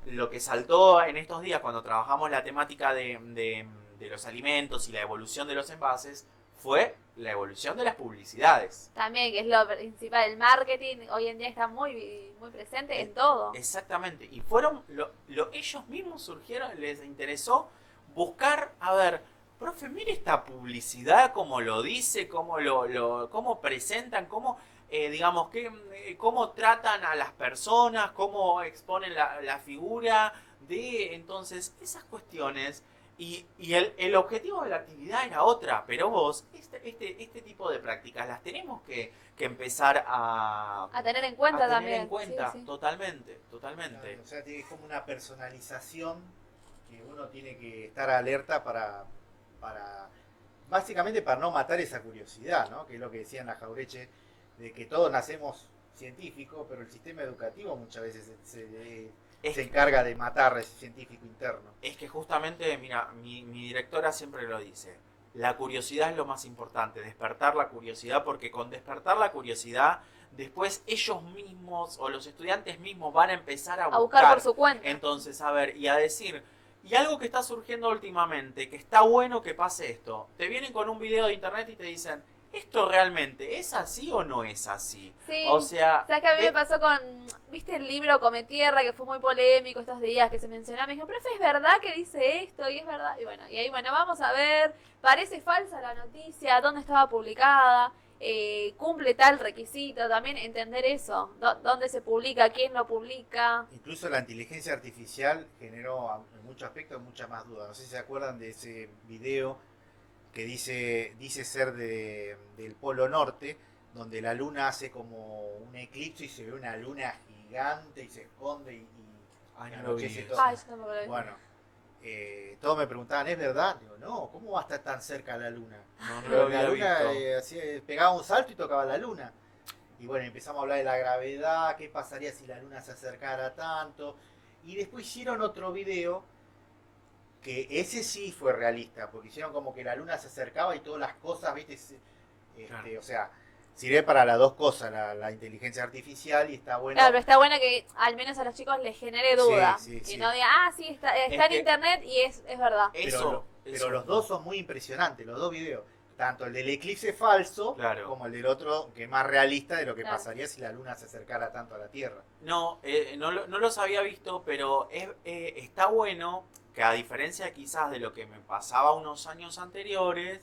Lo que saltó en estos días cuando trabajamos la temática de los alimentos y la evolución de los envases fue la evolución de las publicidades. También, que es lo principal, el marketing hoy en día está muy, muy presente en todo. Exactamente, y fueron, ellos mismos surgieron, les interesó buscar, a ver, profe, mire esta publicidad, cómo lo dice, cómo presentan, digamos, cómo tratan a las personas, cómo exponen la figura de, entonces, esas cuestiones. Y el objetivo de la actividad era otra, pero vos, este tipo de prácticas las tenemos que empezar a tener en cuenta a tener también. en cuenta, Sí, sí. totalmente. Claro, o sea, es como una personalización que uno tiene que estar alerta para básicamente para no matar esa curiosidad, ¿no? Que es lo que decían la Jaureche, de que todos nacemos científicos, pero el sistema educativo muchas veces se encarga de matar a ese científico interno. Es que justamente, mira, mi directora siempre lo dice, la curiosidad es lo más importante, despertar la curiosidad, porque con despertar la curiosidad, después ellos mismos o los estudiantes mismos van a empezar a buscar por su cuenta. Entonces, a ver, y a decir, y algo que está surgiendo últimamente, que está bueno que pase esto, te vienen con un video de internet y te dicen, ¿esto realmente es así o no es así? Sí, o sea, ¿sabes qué a mí me pasó con, viste el libro Come Tierra, que fue muy polémico estos días, que se mencionaba? Me dijo, profe, ¿es verdad que dice esto? Y es verdad. Y bueno, vamos a ver, parece falsa la noticia, dónde estaba publicada, cumple tal requisito, también entender eso, dónde se publica, quién lo publica. Incluso la inteligencia artificial generó en muchos aspectos muchas más dudas. No sé si se acuerdan de ese video que dice ser del Polo Norte, donde la luna hace como un eclipse y se ve una luna gigante y se esconde y anochece todo. Yo no me acuerdo. Bueno, todos me preguntaban, ¿es verdad? Digo, no, ¿cómo va a estar tan cerca la luna? no Pero lo la había luna visto. pegaba un salto y tocaba la luna. Y bueno, empezamos a hablar de la gravedad, qué pasaría si la luna se acercara tanto. Y después hicieron otro video, que ese sí fue realista, porque hicieron como que la luna se acercaba y todas las cosas, ¿viste? Claro. O sea, sirve para las dos cosas, la inteligencia artificial, y está bueno. Claro, pero está bueno que al menos a los chicos les genere duda. Sí, que sí. no digan, sí, está Es en que- internet y es verdad. Eso, Pero los dos son muy impresionantes, los dos videos. Tanto el del eclipse falso, Claro. como el del otro, que es más realista de lo que Claro. pasaría si la luna se acercara tanto a la Tierra. No, no los había visto, pero está bueno que, a diferencia quizás de lo que me pasaba unos años anteriores,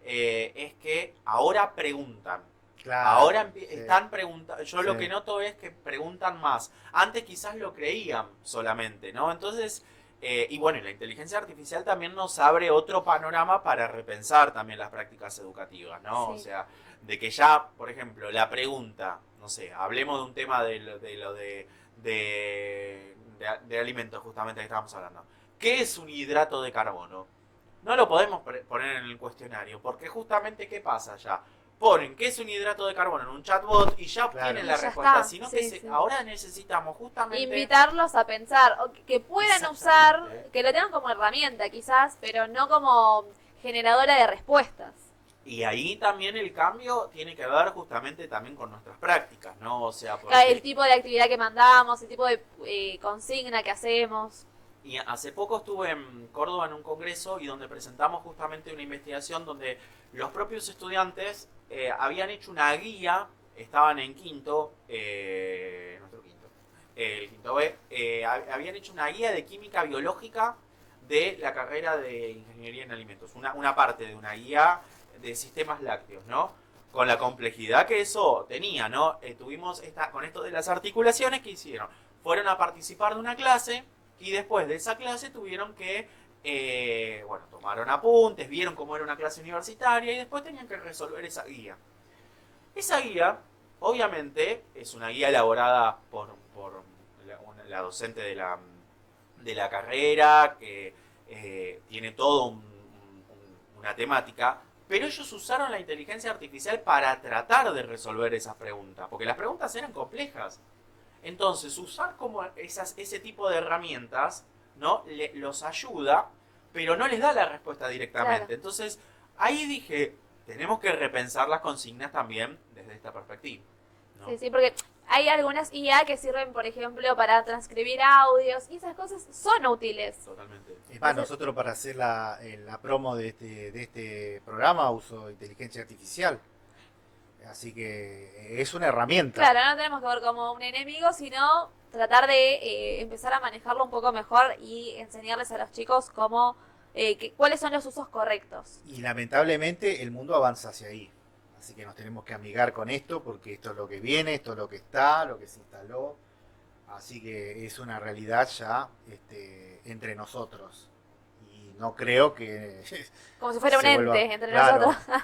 es que ahora preguntan. Claro. Ahora sí. están preguntando. Yo lo Sí. que noto es que preguntan más. Antes quizás lo creían solamente, ¿no? Entonces, y bueno, y la inteligencia artificial también nos abre otro panorama para repensar también las prácticas educativas, ¿no? Sí. O sea, de que ya, por ejemplo, la pregunta, no sé, hablemos de un tema de de alimentos justamente que estábamos hablando. ¿Qué es un hidrato de carbono? No lo podemos poner en el cuestionario, porque justamente ¿qué pasa ya? Ponen qué es un hidrato de carbono en un chatbot y ya obtienen la Ya respuesta, está, sino sí, que sí. ahora necesitamos justamente... Invitarlos a pensar, o que puedan usar, Exactamente. que lo tengan como herramienta quizás, pero no como generadora de respuestas. Y ahí también el cambio tiene que ver justamente también con nuestras prácticas, ¿no? O sea, El tipo de actividad que mandamos, el tipo de consigna que hacemos. Y hace poco estuve en Córdoba en un congreso y donde presentamos justamente una investigación donde los propios estudiantes habían hecho una guía, estaban en quinto, nuestro quinto, el quinto B, habían hecho una guía de química biológica de la carrera de ingeniería en alimentos, una parte de una guía de sistemas lácteos, ¿no? Con la complejidad que eso tenía, ¿no? Tuvimos con esto de las articulaciones que hicieron. Fueron a participar de una clase y después de esa clase tuvieron que, tomaron apuntes, vieron cómo era una clase universitaria y después tenían que resolver esa guía. Esa guía, obviamente, es una guía elaborada por la docente de la carrera, que tiene todo una temática, pero ellos usaron la inteligencia artificial para tratar de resolver esas preguntas, porque las preguntas eran complejas. Entonces, usar como ese tipo de herramientas, ¿no? Los ayuda, pero no les da la respuesta directamente. Claro. Entonces, ahí dije, tenemos que repensar las consignas también desde esta perspectiva, ¿no? Sí, sí, porque hay algunas IA que sirven, por ejemplo, para transcribir audios y esas cosas son útiles. Totalmente. Es más, nosotros para hacer la promo de este programa uso inteligencia artificial. Así que es una herramienta. Claro, no tenemos que ver como un enemigo, sino tratar de empezar a manejarlo un poco mejor y enseñarles a los chicos cómo, cuáles son los usos correctos. Y lamentablemente el mundo avanza hacia ahí. Así que nos tenemos que amigar con esto porque esto es lo que viene, esto es lo que está, lo que se instaló. Así que es una realidad ya entre nosotros. Y no creo que... Como si fuera un se ente vuelva- entre claro. nosotros.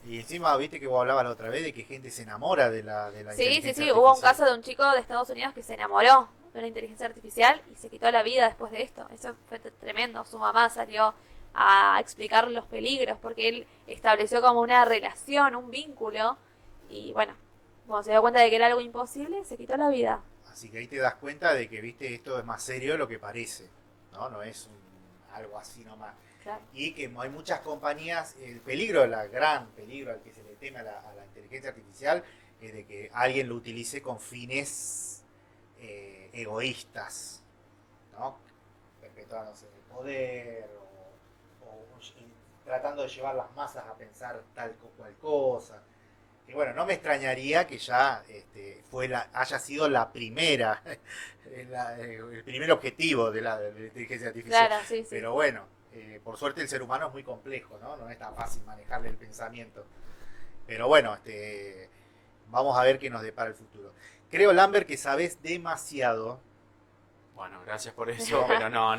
Y encima, viste que vos hablabas la otra vez de que gente se enamora de la Sí, sí, inteligencia sí. Hubo un artificial. caso de un chico de Estados Unidos que se enamoró de una inteligencia artificial y se quitó la vida después de esto. Eso fue tremendo. Su mamá salió a explicar los peligros porque él estableció como una relación, un vínculo y bueno, cuando se dio cuenta de que era algo imposible, se quitó la vida. Así que ahí te das cuenta de que, viste, esto es más serio de lo que parece, ¿no? No es algo así nomás. Claro. Y que hay muchas compañías, el peligro, el gran peligro al que se le teme a la inteligencia artificial es de que alguien lo utilice con fines egoístas, ¿no? Perpetuándose en el poder o tratando de llevar las masas a pensar tal o cual cosa. Y bueno, no me extrañaría que ya haya sido la primera, el primer objetivo de la inteligencia artificial. Claro, sí, sí. Pero bueno, por suerte el ser humano es muy complejo, ¿no? No es tan fácil manejarle el pensamiento. Pero bueno, vamos a ver qué nos depara el futuro. Creo, Lambert, que sabes demasiado. Bueno, gracias por eso, pero no.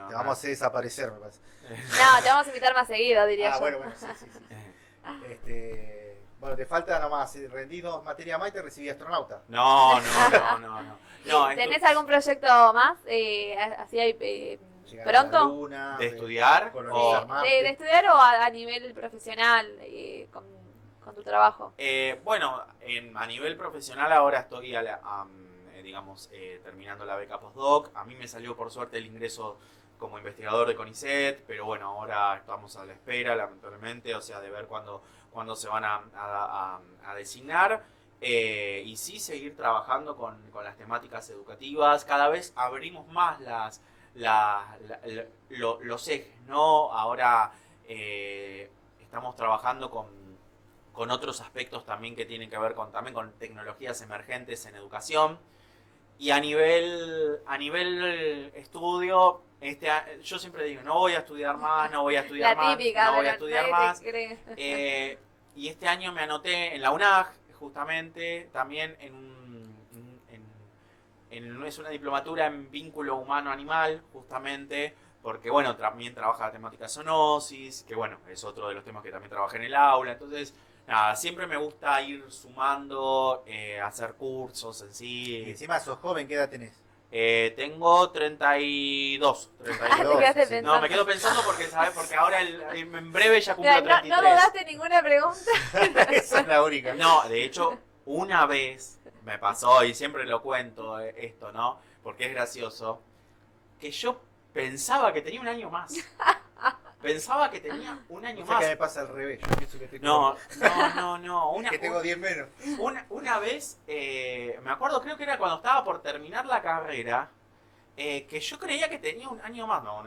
Te vamos a hacer desaparecer, me parece. No, te vamos a invitar más seguido, diría yo. Bueno, sí. Bueno, te falta nomás, rendí 2 materias más y te recibí astronauta. No. ¿Tenés algún proyecto más? Así hay, Llegar a la pronto. luna, ¿De estudiar? colonizar o- Marte. De estudiar o a nivel profesional con tu trabajo. A nivel profesional ahora estoy terminando la beca postdoc. A mí me salió por suerte el ingreso como investigador de CONICET, pero bueno, ahora estamos a la espera, lamentablemente, o sea, de ver cuándo se van a designar. Y sí seguir trabajando con las temáticas educativas. Cada vez abrimos más los ejes, ¿no? Ahora estamos trabajando con otros aspectos también que tienen que ver también con tecnologías emergentes en educación. Y a nivel estudio, yo siempre digo, no voy a estudiar más, no voy a estudiar La más, típica, no voy a pero estudiar nadie te más. cree. Y este año me anoté en la UNAG, justamente, también es una diplomatura en vínculo humano-animal, justamente, porque bueno, también trabaja la temática zoonosis, que bueno, es otro de los temas que también trabaja en el aula. Entonces, nada, siempre me gusta ir sumando, hacer cursos en Y sí. encima sos joven, ¿qué edad tenés? Tengo 32. Te quedaste 32. pensando. No, me quedo pensando porque, ¿sabes? Porque ahora en breve ya O cumplo sea, no 33. dudaste ninguna pregunta. Esa es la única. No, de hecho, una vez me pasó, y siempre lo cuento esto, ¿no? Porque es gracioso, que yo pensaba que tenía un año más. Pensaba que tenía un año No sé qué más. me pasa al revés. Yo pienso que tengo, No. que tengo 10 menos. Una vez, me acuerdo, creo que era cuando estaba por terminar la carrera, que yo creía que tenía un año más. No,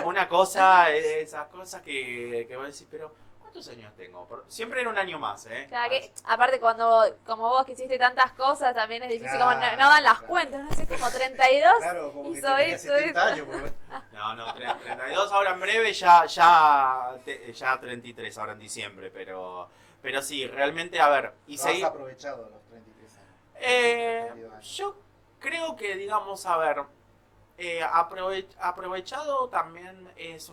una cosa, esas cosas que voy a decir, pero ¿cuántos años tengo? Siempre era un año más, ¿eh? Claro, que, aparte como vos que hiciste tantas cosas, también es difícil, como no dan las cuentas, no sé, como 32. Claro, como que hizo tenía esto, 70 esto. años. No, 32 ahora en breve, ya 33 ahora en diciembre, pero sí, realmente, a ver, y No has seguir. aprovechado los 33 años. 32 años. Yo creo que, digamos, a ver, aprovechado también es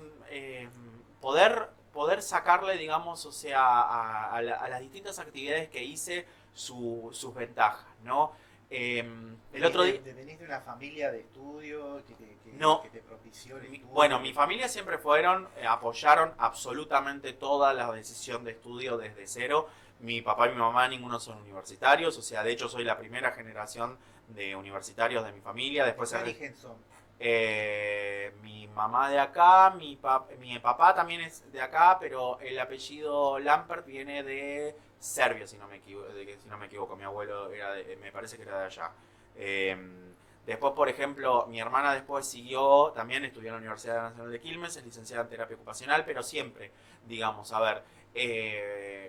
poder sacarle, digamos, o sea, a las distintas actividades que hice sus ventajas, ¿no? El otro día... ¿Venís de una familia de estudio No. que te propició el estudio? Bueno, mi familia siempre apoyaron absolutamente toda la decisión de estudio desde cero. Mi papá y mi mamá ninguno son universitarios, o sea, de hecho soy la primera generación de universitarios de mi familia. Después ¿Qué origen son? mi mamá de acá, mi papá también es de acá, pero el apellido Lampert viene de Serbia, si no me equivoco. Mi abuelo me parece que era de allá. Después, por ejemplo, mi hermana después siguió, también estudió en la Universidad Nacional de Quilmes, es licenciada en terapia ocupacional, pero siempre, digamos, a ver,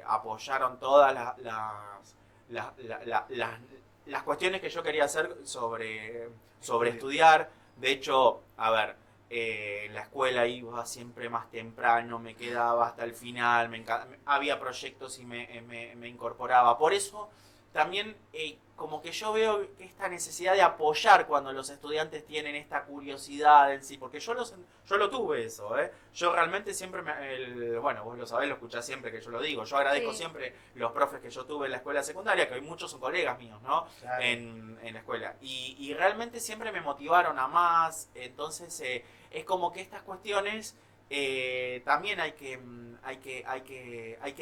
apoyaron todas las cuestiones que yo quería hacer sobre estudiar. De hecho, a ver, en la escuela iba siempre más temprano, me quedaba hasta el final, había proyectos y me incorporaba. Por eso también como que yo veo esta necesidad de apoyar cuando los estudiantes tienen esta curiosidad en sí, porque yo lo tuve eso, ¿eh? Yo realmente siempre, bueno, vos lo sabés, lo escuchás siempre que yo lo digo, yo agradezco Sí. siempre los profes que yo tuve en la escuela secundaria, que hoy muchos son colegas míos, ¿no? Claro. En la escuela. Y realmente siempre me motivaron a más, entonces es como que estas cuestiones también hay que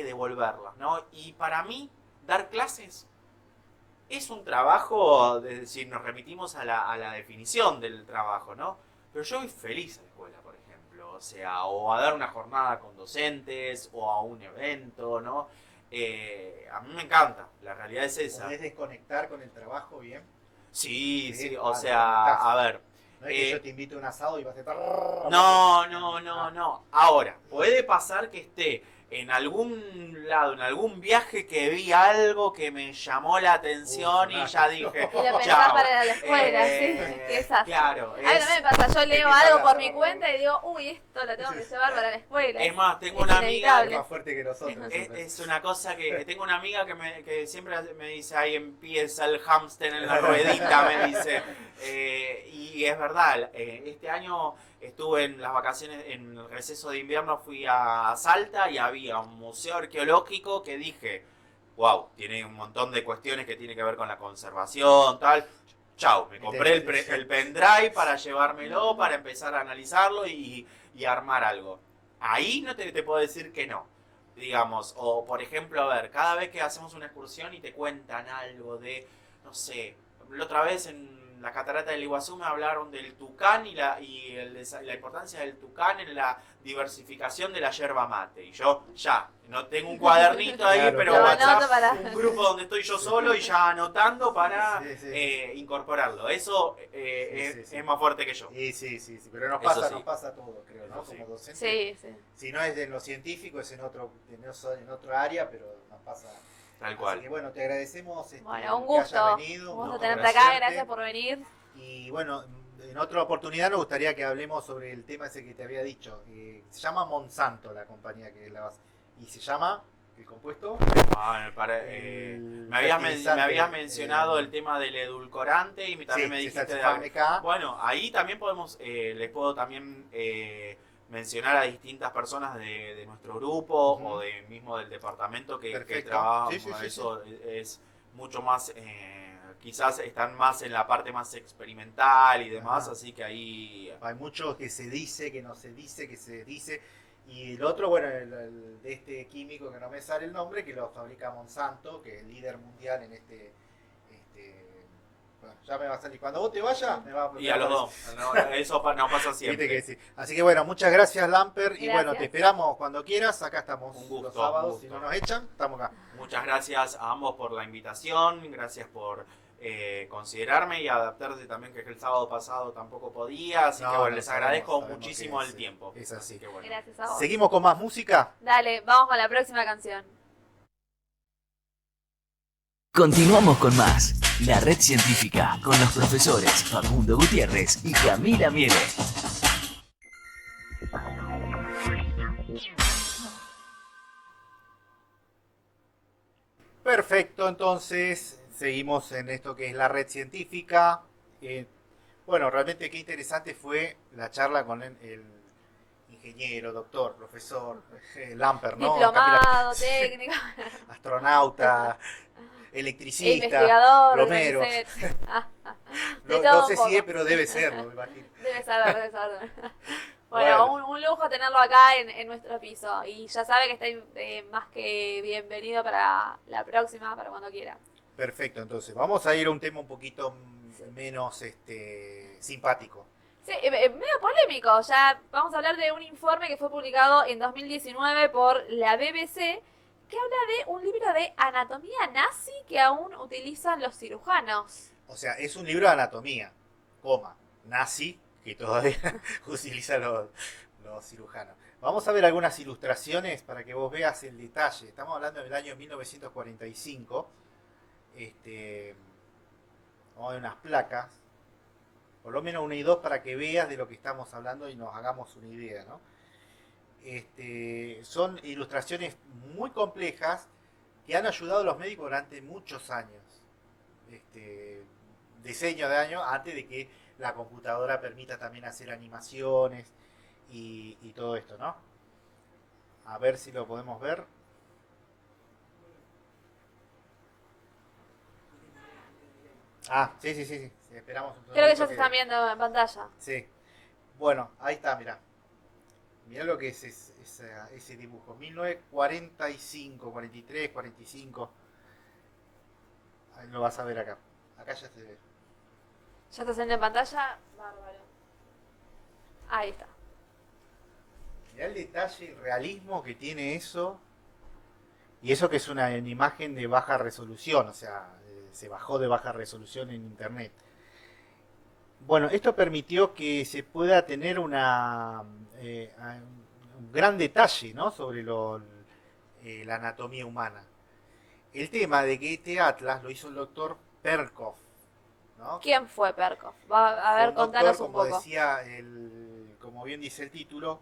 devolverlas, ¿no? Y para mí, dar clases es un trabajo, es decir, nos remitimos a la definición del trabajo, ¿no? Pero yo voy feliz a la escuela, por ejemplo, o sea, o a dar una jornada con docentes, o a un evento, ¿no? A mí me encanta, la realidad es esa. ¿Podés desconectar con el trabajo bien? Sí, o vale, sea, conectás. a ver. No es que yo te invito a un asado y vas a estar... No. Ahora, puede pasar que esté en algún lado, en algún viaje que vi algo que me llamó la atención y ya dije, Y lo pensás chao. para la escuela, sí, qué desastre. Claro, A mí también me pasa, yo leo que algo sacar- por mi cuenta y digo, uy, esto lo tengo que llevar para la escuela. es más, tengo Es una amiga inevitable. Es más fuerte que nosotros. es una cosa que tengo una amiga que siempre me dice, ahí empieza el hámster en la ruedita, me dice. Y es verdad, este año estuve en las vacaciones, en el receso de invierno fui a Salta y había un museo arqueológico que dije, wow, tiene un montón de cuestiones que tiene que ver con la conservación, tal. Chau, me compré el pendrive para llevármelo, para empezar a analizarlo y armar algo. Ahí no te puedo decir que no, digamos. O, por ejemplo, a ver, cada vez que hacemos una excursión y te cuentan algo de, no sé, la otra vez en la catarata del Iguazú me hablaron del tucán y la importancia del tucán en la diversificación de la yerba mate. Y yo ya, no tengo un cuadernito ahí, Claro, pero Lo WhatsApp, anoto para... un grupo donde estoy yo solo y ya anotando para Sí. incorporarlo. Eso Sí. es más fuerte que yo. Sí, pero nos Eso pasa, sí. nos pasa todo, creo, ¿no? Eso sí. Como docente. Sí. Si no es en lo científico, es en otro área, pero nos pasa. Tal Así cual. que bueno, te agradecemos Bueno, un que hayas gusto. venido, Un un gusto gusto tenerte acá, conocerte. gracias por venir. Y bueno, en otra oportunidad nos gustaría que hablemos sobre el tema ese que te había dicho. Se llama Monsanto la compañía que la vas. Y se llama el compuesto. Me habías mencionado el tema del edulcorante y también me dijiste de bueno, ahí también podemos, les puedo también mencionar a distintas personas de nuestro grupo Ujú. o mismo del departamento que Perfecto. trabaja. Sí. Eso es mucho más quizás están más en la parte más experimental y demás, Ajá. así que ahí... Hay mucho que se dice, que no se dice, que se dice. Y el otro, bueno, el de este químico que no me sale el nombre, que lo fabrica Monsanto, que es el líder mundial en bueno, ya me va a salir. Cuando vos te vayas, me va a... Y a los dos, no, eso nos pasa Viste siempre. que sí. Así que bueno, muchas gracias Lamper. Y bueno, te Gracias. esperamos cuando quieras. Acá estamos Un gusto, los sábados. un Si gusto. no nos echan, estamos acá. Muchas gracias a ambos por la invitación, gracias por considerarme y adaptarse también, que el sábado pasado tampoco podía, así No, que bueno, no, les sabemos agradezco que muchísimo es, el tiempo. es así. Que bueno. Gracias a vos. Seguimos con más música. Dale, vamos con la próxima canción. Continuamos con más. La Red Científica, con los profesores Facundo Gutiérrez y Camila Miele. Perfecto, entonces seguimos en esto que es la red científica. Bueno, realmente qué interesante fue la charla con el ingeniero, doctor, profesor, Lamper, ¿no? Diplomado, técnico, Astronauta, electricista, investigador, plomero. de No, todo no un sé poco. si es, pero debe ser, me imagino. Debe saber, debe saber. Bueno, Bueno. un lujo tenerlo acá en nuestro piso. Y ya sabe que está más que bienvenido para la próxima, para cuando quiera. Perfecto, entonces vamos a ir a un tema un poquito menos simpático. Sí, medio polémico. Ya vamos a hablar de un informe que fue publicado en 2019 por la BBC, que habla de un libro de anatomía nazi que aún utilizan los cirujanos. O sea, es un libro de anatomía, coma, nazi, que todavía utilizan los cirujanos. Vamos a ver algunas ilustraciones para que vos veas el detalle. Estamos hablando del año 1945. Vamos a ver unas placas, por lo menos una y dos, para que veas de lo que estamos hablando y nos hagamos una idea, ¿no? Son ilustraciones muy complejas que han ayudado a los médicos durante muchos años. Diseños de años antes de que la computadora permita también hacer animaciones y todo esto, ¿no? A ver si lo podemos ver. Ah, sí, sí, sí, sí. Esperamos un Creo que ya segundito se están viendo en pantalla. Sí. Bueno, ahí está, mirá. Mirá lo que es ese dibujo. 1945, 43, 45. Ahí lo vas a ver acá. Acá ya se ve. ¿Ya está saliendo en pantalla? Bárbaro. Ahí está. Mirá el detalle, el realismo que tiene eso. Y eso que es una imagen de baja resolución, o sea, se bajó de baja resolución en internet. Bueno, esto permitió que se pueda tener un gran detalle, ¿no? Sobre la anatomía humana. El tema de que este atlas lo hizo el doctor Perkoff, ¿no? ¿Quién fue Perkoff? A Fue ver, un contanos doctor, un como poco. decía, como bien dice el título,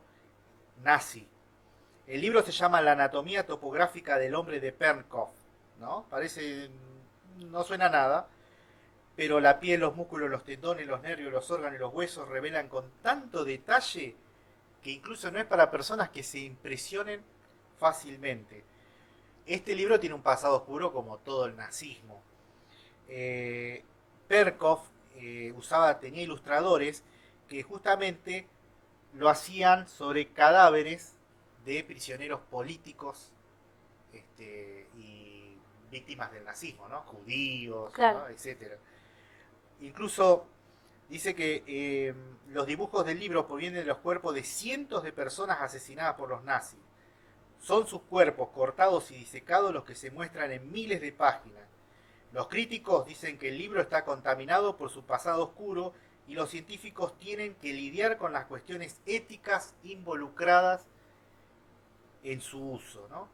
nazi. El libro se llama La anatomía topográfica del hombre de Perkoff, ¿no? Parece, no suena a nada, pero la piel, los músculos, los tendones, los nervios, los órganos y los huesos revelan con tanto detalle que incluso no es para personas que se impresionen fácilmente. Este libro tiene un pasado oscuro como todo el nazismo. Perkoff tenía ilustradores que justamente lo hacían sobre cadáveres de prisioneros políticos y víctimas del nazismo, ¿no? Judíos, Claro. ¿no? Etcétera. Incluso dice que los dibujos del libro provienen de los cuerpos de cientos de personas asesinadas por los nazis. Son sus cuerpos cortados y disecados los que se muestran en miles de páginas. Los críticos dicen que el libro está contaminado por su pasado oscuro y los científicos tienen que lidiar con las cuestiones éticas involucradas en su uso, ¿no?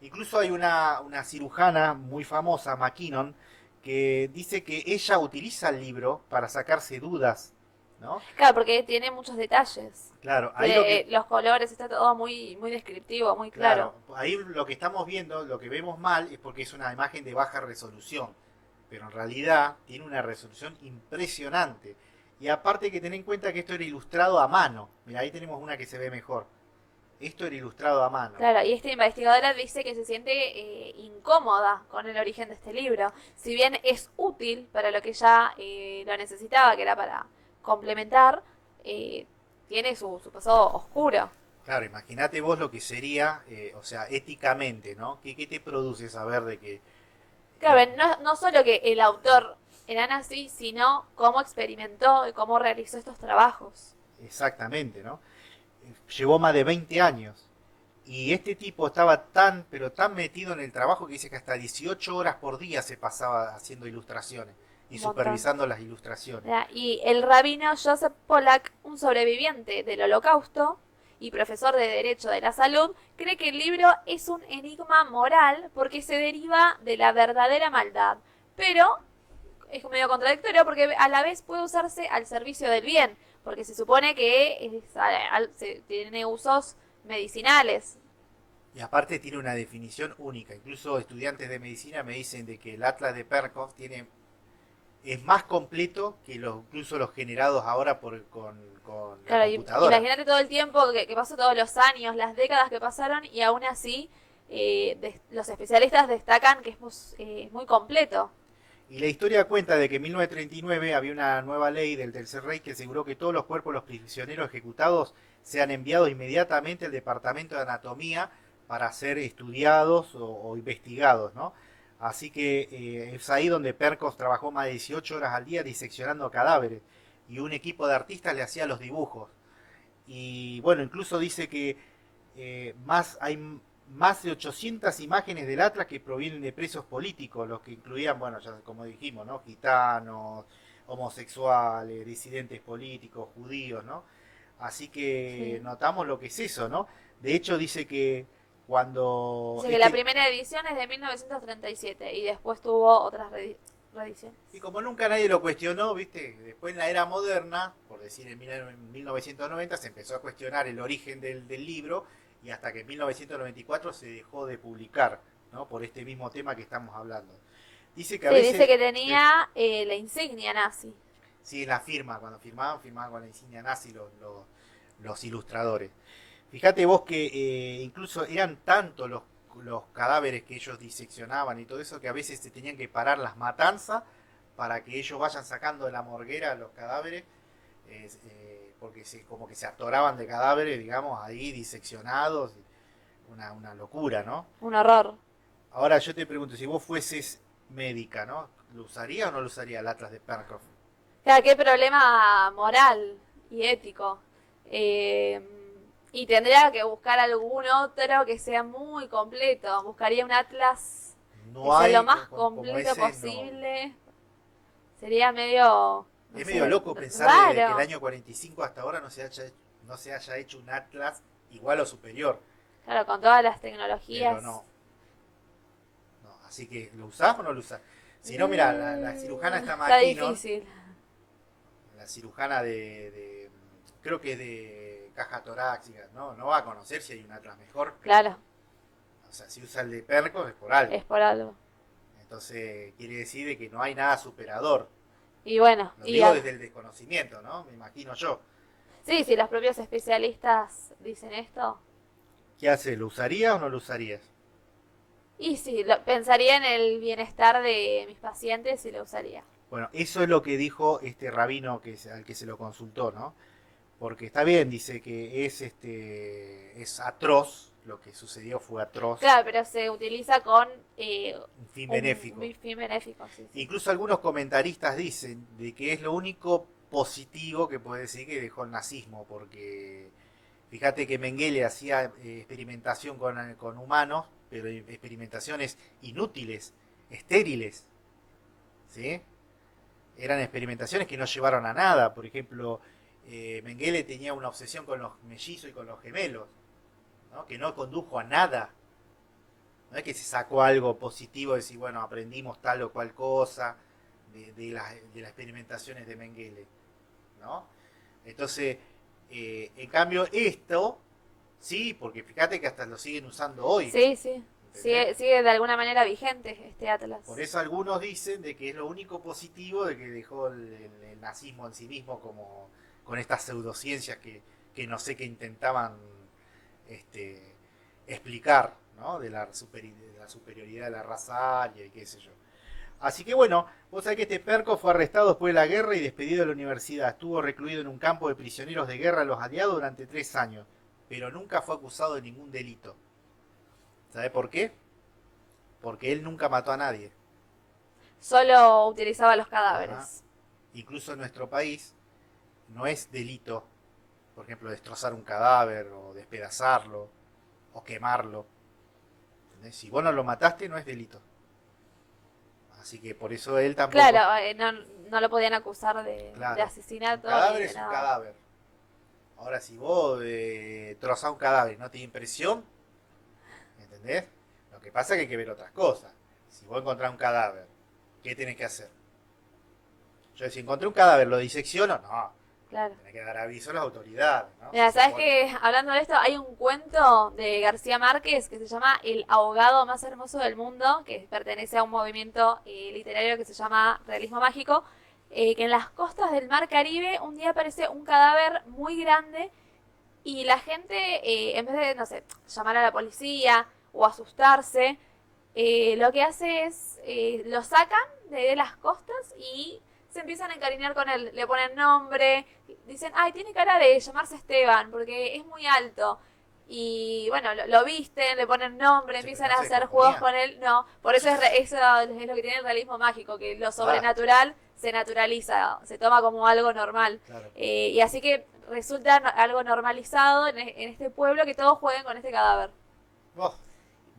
Incluso hay una cirujana muy famosa, McKinnon, que dice que ella utiliza el libro para sacarse dudas, ¿no? Claro, porque tiene muchos detalles. Claro, ahí lo que, Los colores, está todo muy, muy descriptivo, muy claro. ahí lo que estamos viendo, lo que vemos mal, es porque es una imagen de baja resolución, pero en realidad tiene una resolución impresionante. Y aparte hay que tener en cuenta que esto era ilustrado a mano. Mira, ahí tenemos una que se ve mejor. Esto era ilustrado a mano. Claro, y esta investigadora dice que se siente incómoda con el origen de este libro. Si bien es útil para lo que ella lo necesitaba, que era para complementar, tiene su pasado oscuro. Claro, imagínate vos lo que sería, o sea, éticamente, ¿no? ¿Qué te produce saber de que... Claro, no solo que el autor era nazi, sino cómo experimentó y cómo realizó estos trabajos. Exactamente, ¿no? Llevó más de 20 años. Y este tipo estaba tan, pero tan metido en el trabajo que dice que hasta 18 horas por día se pasaba haciendo ilustraciones y Un montón. supervisando las ilustraciones. Y el rabino Joseph Pollack, un sobreviviente del Holocausto y profesor de Derecho de la Salud, cree que el libro es un enigma moral porque se deriva de la verdadera maldad, pero es medio contradictorio porque a la vez puede usarse al servicio del bien, porque se supone que tiene usos medicinales. Y aparte tiene una definición única. Incluso estudiantes de medicina me dicen de que el Atlas de Perkov es más completo que incluso los generados ahora con la Claro, computadora. imagínate todo el tiempo que pasó, todos los años, las décadas que pasaron, y aún así los especialistas destacan que es muy completo. Y la historia cuenta de que en 1939 había una nueva ley del Tercer Reich que aseguró que todos los cuerpos de los prisioneros ejecutados sean enviados inmediatamente al Departamento de Anatomía para ser estudiados o investigados, ¿no? Así que es ahí donde Perkos trabajó más de 18 horas al día diseccionando cadáveres y un equipo de artistas le hacía los dibujos. Y bueno, incluso dice que hay más de 800 imágenes del Atlas que provienen de presos políticos, los que incluían, bueno, ya como dijimos, ¿no? Gitanos, homosexuales, disidentes políticos, judíos, ¿no? Así que Sí. notamos lo que es eso, ¿no? De hecho dice que cuando... Dice que la primera edición es de 1937 y después tuvo otras reediciones. Y como nunca nadie lo cuestionó, ¿viste? Después en la era moderna, por decir en 1990, se empezó a cuestionar el origen del libro y hasta que en 1994 se dejó de publicar, ¿no? Por este mismo tema que estamos hablando. Dice que a veces... Dice que tenía la insignia nazi. Sí, la firma, cuando firmaban con la insignia nazi los ilustradores. Fíjate vos que incluso eran tantos los cadáveres que ellos diseccionaban y todo eso que a veces se tenían que parar las matanzas para que ellos vayan sacando de la morguera los cadáveres, porque como que se atoraban de cadáveres, digamos, ahí diseccionados. Una locura, ¿no? Un horror. Ahora yo te pregunto, si vos fueses médica, ¿no? ¿Lo usaría o no lo usaría el Atlas de Perkov? Claro, qué problema moral y ético. Y tendría que buscar algún otro que sea muy completo. Buscaría un atlas No que sea hay lo más como completo ese, no. posible. Sería medio... Es medio loco pensar raro. de que el año 45 hasta ahora no se haya hecho un Atlas igual o superior. Claro, con todas las tecnologías. Pero no. Así que, ¿lo usás o no lo usás? Si no, mira, la cirujana está Está McKinnon, difícil. la cirujana creo que es de caja torácica, ¿no? No va a conocer si hay un Atlas mejor. Claro, O sea, si usa el de Perkov es por algo. es por algo. Entonces, quiere decir de que no hay nada superador. Y bueno, Lo digo desde el desconocimiento, ¿no? Me imagino yo. sí, si los propios especialistas dicen esto. ¿Qué hace? ¿Lo usaría o no lo usarías? Y sí, pensaría en el bienestar de mis pacientes y lo usaría. Bueno, eso es lo que dijo este rabino al que se lo consultó, ¿no? Porque está bien, dice que es atroz, lo que sucedió fue atroz, Claro, pero se utiliza con un fin benéfico. un fin benéfico, sí. Incluso algunos comentaristas dicen de que es lo único positivo que puede decir que dejó el nazismo, porque fíjate que Mengele hacía experimentación con humanos, pero experimentaciones inútiles, estériles, ¿sí? Eran experimentaciones que no llevaron a nada. Por ejemplo, Mengele tenía una obsesión con los mellizos y con los gemelos, ¿no? Que no condujo a nada. No es que se sacó algo positivo de decir, bueno, aprendimos tal o cual cosa de las experimentaciones de Mengele, ¿no? Entonces, en cambio, esto, sí, porque fíjate que hasta lo siguen usando hoy. Sí, sí. Sigue de alguna manera vigente este atlas. Por eso algunos dicen de que es lo único positivo de que dejó el nazismo en sí mismo, como con estas pseudociencias que no sé qué intentaban explicar, ¿no? De la superioridad de la raza aria y qué sé yo. Así que bueno, vos sabés que este Perko fue arrestado después de la guerra y despedido de la universidad. Estuvo recluido en un campo de prisioneros de guerra de los aliados durante 3 años, pero nunca fue acusado de ningún delito. ¿Sabés por qué? Porque él nunca mató a nadie. Solo utilizaba los cadáveres. Ajá. Incluso en nuestro país no es delito, por ejemplo, destrozar un cadáver o despedazarlo o quemarlo. ¿Entendés? Si vos no lo mataste, no es delito. Así que por eso él tampoco... Claro, no lo podían acusar de asesinato. Un cadáver ni de es un nada. cadáver. Ahora, si vos trozás un cadáver y no te da impresión, ¿entendés? Lo que pasa es que hay que ver otras cosas. Si vos encontrás un cadáver, ¿qué tenés que hacer? Yo, si encontré un cadáver, ¿lo disecciono? No. Claro. Tenés que dar aviso a las autoridades, ¿no? Mira, Si ¿sabes vos- que hablando de esto, hay un cuento de García Márquez que se llama El ahogado más hermoso del mundo, que pertenece a un movimiento literario que se llama Realismo Mágico, que en las costas del Mar Caribe un día aparece un cadáver muy grande y la gente, en vez de, no sé, llamar a la policía o asustarse, lo que hace es, lo sacan de las costas y se empiezan a encariñar con él, le ponen nombre, dicen, ay, tiene cara de llamarse Esteban, porque es muy alto. Y bueno, lo visten, le ponen nombre, Sí, empiezan pero a no se hacer descomponía. juegos con él. No, por eso eso es lo que tiene el realismo mágico, que lo sobrenatural se naturaliza, se toma como algo normal. Claro. Y así que resulta algo normalizado en este pueblo que todos jueguen con este cadáver. Oh,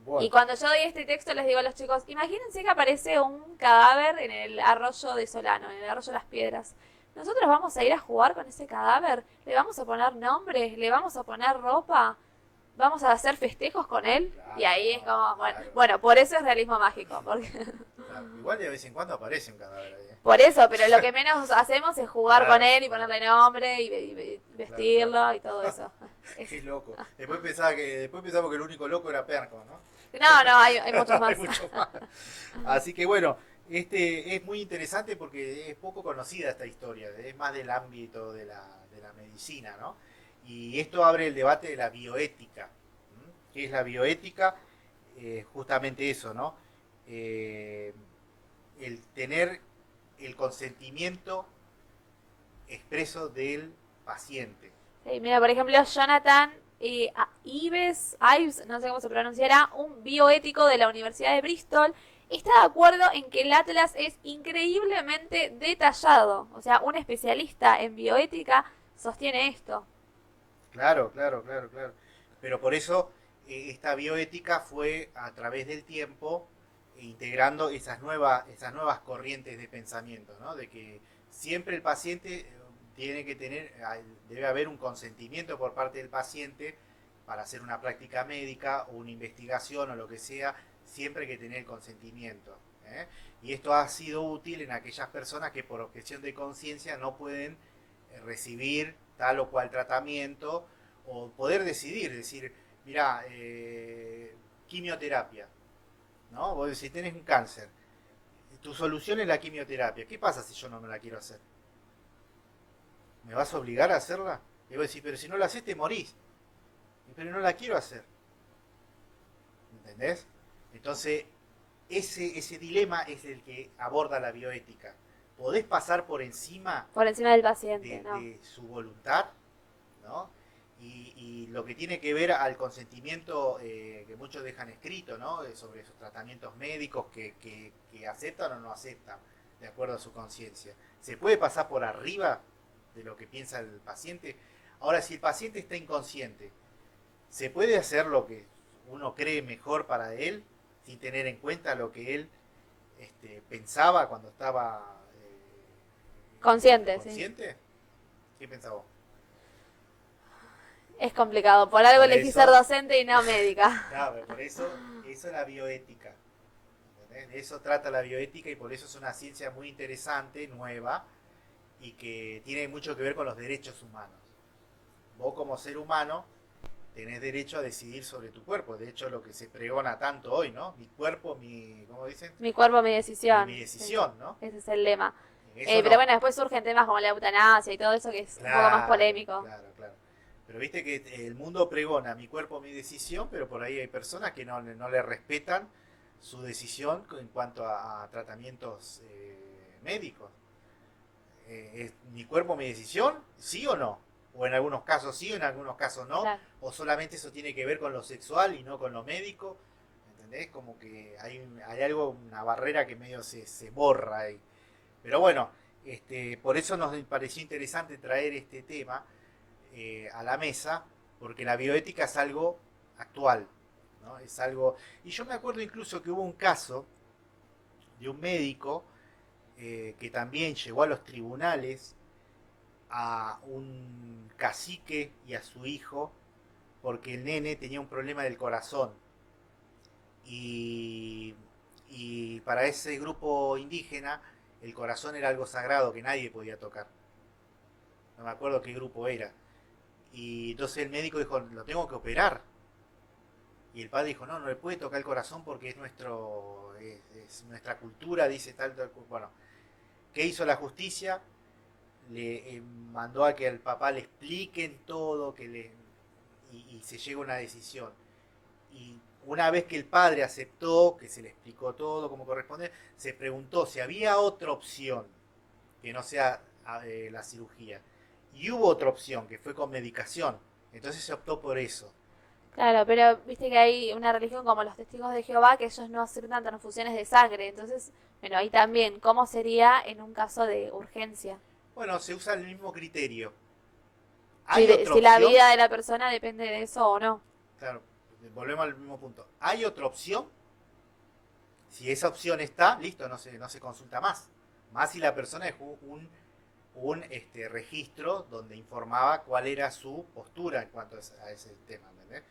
bueno. Y cuando yo doy este texto les digo a los chicos, imagínense que aparece un cadáver en el arroyo de Solano, en el arroyo de las Piedras. Nosotros vamos a ir a jugar con ese cadáver, le vamos a poner nombres, le vamos a poner ropa, vamos a hacer festejos con él. Claro, Y ahí es como, claro. bueno, por eso es realismo mágico, porque Claro, igual de vez en cuando aparece un cadáver ahí. por eso, pero lo que menos hacemos es jugar Claro, con él y claro. ponerle nombre y vestirlo Claro. y todo eso. Qué loco. Después pensamos que el único loco era Perko, ¿no? No, hay muchos más. Hay mucho más. Así que bueno, es muy interesante porque es poco conocida esta historia, es más del ámbito de la medicina, ¿no? Y esto abre el debate de la bioética. ¿Mm? ¿Qué es la bioética? Justamente eso, ¿no? El tener el consentimiento expreso del paciente. Sí, mira, por ejemplo, Jonathan Ives, no sé cómo se pronunciará, un bioético de la Universidad de Bristol, está de acuerdo en que el Atlas es increíblemente detallado. O sea, un especialista en bioética sostiene esto. Claro. Pero por eso esta bioética fue a través del tiempo integrando esas nuevas corrientes de pensamiento, ¿no? De que siempre el paciente tiene que debe haber un consentimiento por parte del paciente para hacer una práctica médica o una investigación o lo que sea, siempre hay que tener el consentimiento, ¿eh? Y esto ha sido útil en aquellas personas que por objeción de conciencia no pueden recibir tal o cual tratamiento o poder decir, mira, quimioterapia, ¿no? Vos si tenés un cáncer, tu solución es la quimioterapia, ¿qué pasa si yo no me la quiero hacer? ¿Me vas a obligar a hacerla? Y vos decís, pero si no la haces te morís. Pero no la quiero hacer. ¿Entendés? Entonces, ese dilema es el que aborda la bioética. ¿Podés pasar por encima Del paciente, ¿no? de su voluntad? ¿No? Y lo que tiene que ver al consentimiento que muchos dejan escrito, ¿no? Sobre esos tratamientos médicos que aceptan o no aceptan, de acuerdo a su conciencia. ¿Se puede pasar por arriba de lo que piensa el paciente? Ahora, si el paciente está inconsciente, ¿se puede hacer lo que uno cree mejor para él sin tener en cuenta lo que él pensaba cuando estaba Consciente, sí. consciente? ¿Qué pensaba vos? Es complicado. Por algo Por elegí eso- ser docente y no médica. Claro, por eso es la bioética. ¿Entendés? De eso trata la bioética y por eso es una ciencia muy interesante, nueva, y que tiene mucho que ver con los derechos humanos. Vos como ser humano tenés derecho a decidir sobre tu cuerpo. De hecho, lo que se pregona tanto hoy, ¿no? Mi cuerpo, ¿cómo dicen? Mi cuerpo, mi decisión. Mi decisión, ¿no? Sí. Ese es el lema. Eso Pero no. bueno, después surgen temas como la eutanasia y todo eso que es un poco más polémico. Claro. Pero viste que el mundo pregona mi cuerpo, mi decisión, pero por ahí hay personas que no le respetan su decisión en cuanto a tratamientos médicos. ¿Es mi cuerpo, mi decisión? ¿Sí o no? O en algunos casos sí, o en algunos casos no. Claro. O solamente eso tiene que ver con lo sexual y no con lo médico. ¿Entendés? Como que hay algo, una barrera que medio se borra ahí. Pero bueno, por eso nos pareció interesante traer este tema a la mesa, porque la bioética es algo actual, ¿no? Es algo. Y yo me acuerdo incluso que hubo un caso de un médico que también llegó a los tribunales a un cacique y a su hijo porque el nene tenía un problema del corazón y, y para ese grupo indígena el corazón era algo sagrado que nadie podía tocar. No me acuerdo qué grupo era. Y entonces el médico dijo, lo tengo que operar. Y el padre dijo, no le puede tocar el corazón porque es nuestra cultura, dice tal. Bueno, ¿qué hizo la justicia? Le mandó a que al papá le expliquen todo, y se llega a una decisión. Y una vez que el padre aceptó, que se le explicó todo como corresponde, se preguntó si había otra opción que no sea la cirugía. Y hubo otra opción, que fue con medicación. Entonces se optó por eso. Claro, pero viste que hay una religión como los testigos de Jehová que ellos no aceptan transfusiones de sangre. Entonces, bueno, ahí también, ¿cómo sería en un caso de urgencia? Bueno, se usa el mismo criterio. Si, ¿Hay otra si la opción? vida de la persona depende de eso o no. Claro, volvemos al mismo punto. ¿Hay otra opción? Si esa opción está, listo, no se consulta más. Más si la persona dejó un registro donde informaba cuál era su postura en cuanto a ese tema. ¿Entendés?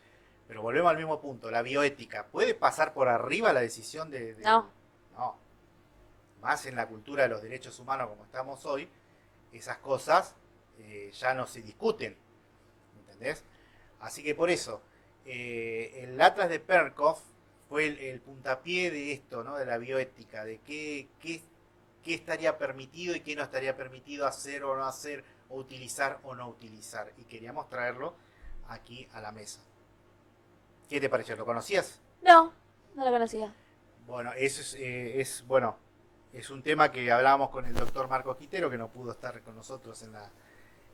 Pero volvemos al mismo punto. La bioética, ¿puede pasar por arriba la decisión No. No. Más en la cultura de los derechos humanos como estamos hoy, esas cosas ya no se discuten. ¿Entendés? Así que por eso, el Atlas de Perkoff fue el puntapié de esto, ¿no? De la bioética, de qué estaría permitido y qué no estaría permitido hacer o no hacer, o utilizar o no utilizar. Y queríamos traerlo aquí a la mesa. ¿Qué te pareció? ¿Lo conocías? No, no lo conocía. Bueno, eso bueno, es un tema que hablábamos con el doctor Marcos Quitero, que no pudo estar con nosotros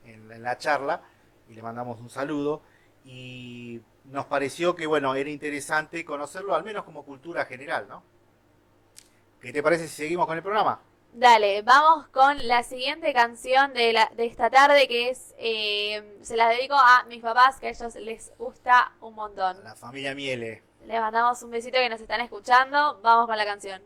en la charla, y le mandamos un saludo. Y nos pareció que, bueno, era interesante conocerlo, al menos como cultura general, ¿no? ¿Qué te parece si seguimos con el programa? Dale, vamos con la siguiente canción de esta tarde que es, se la dedico a mis papás, que a ellos les gusta un montón. La familia Miele. Les mandamos un besito que nos están escuchando. Vamos con la canción.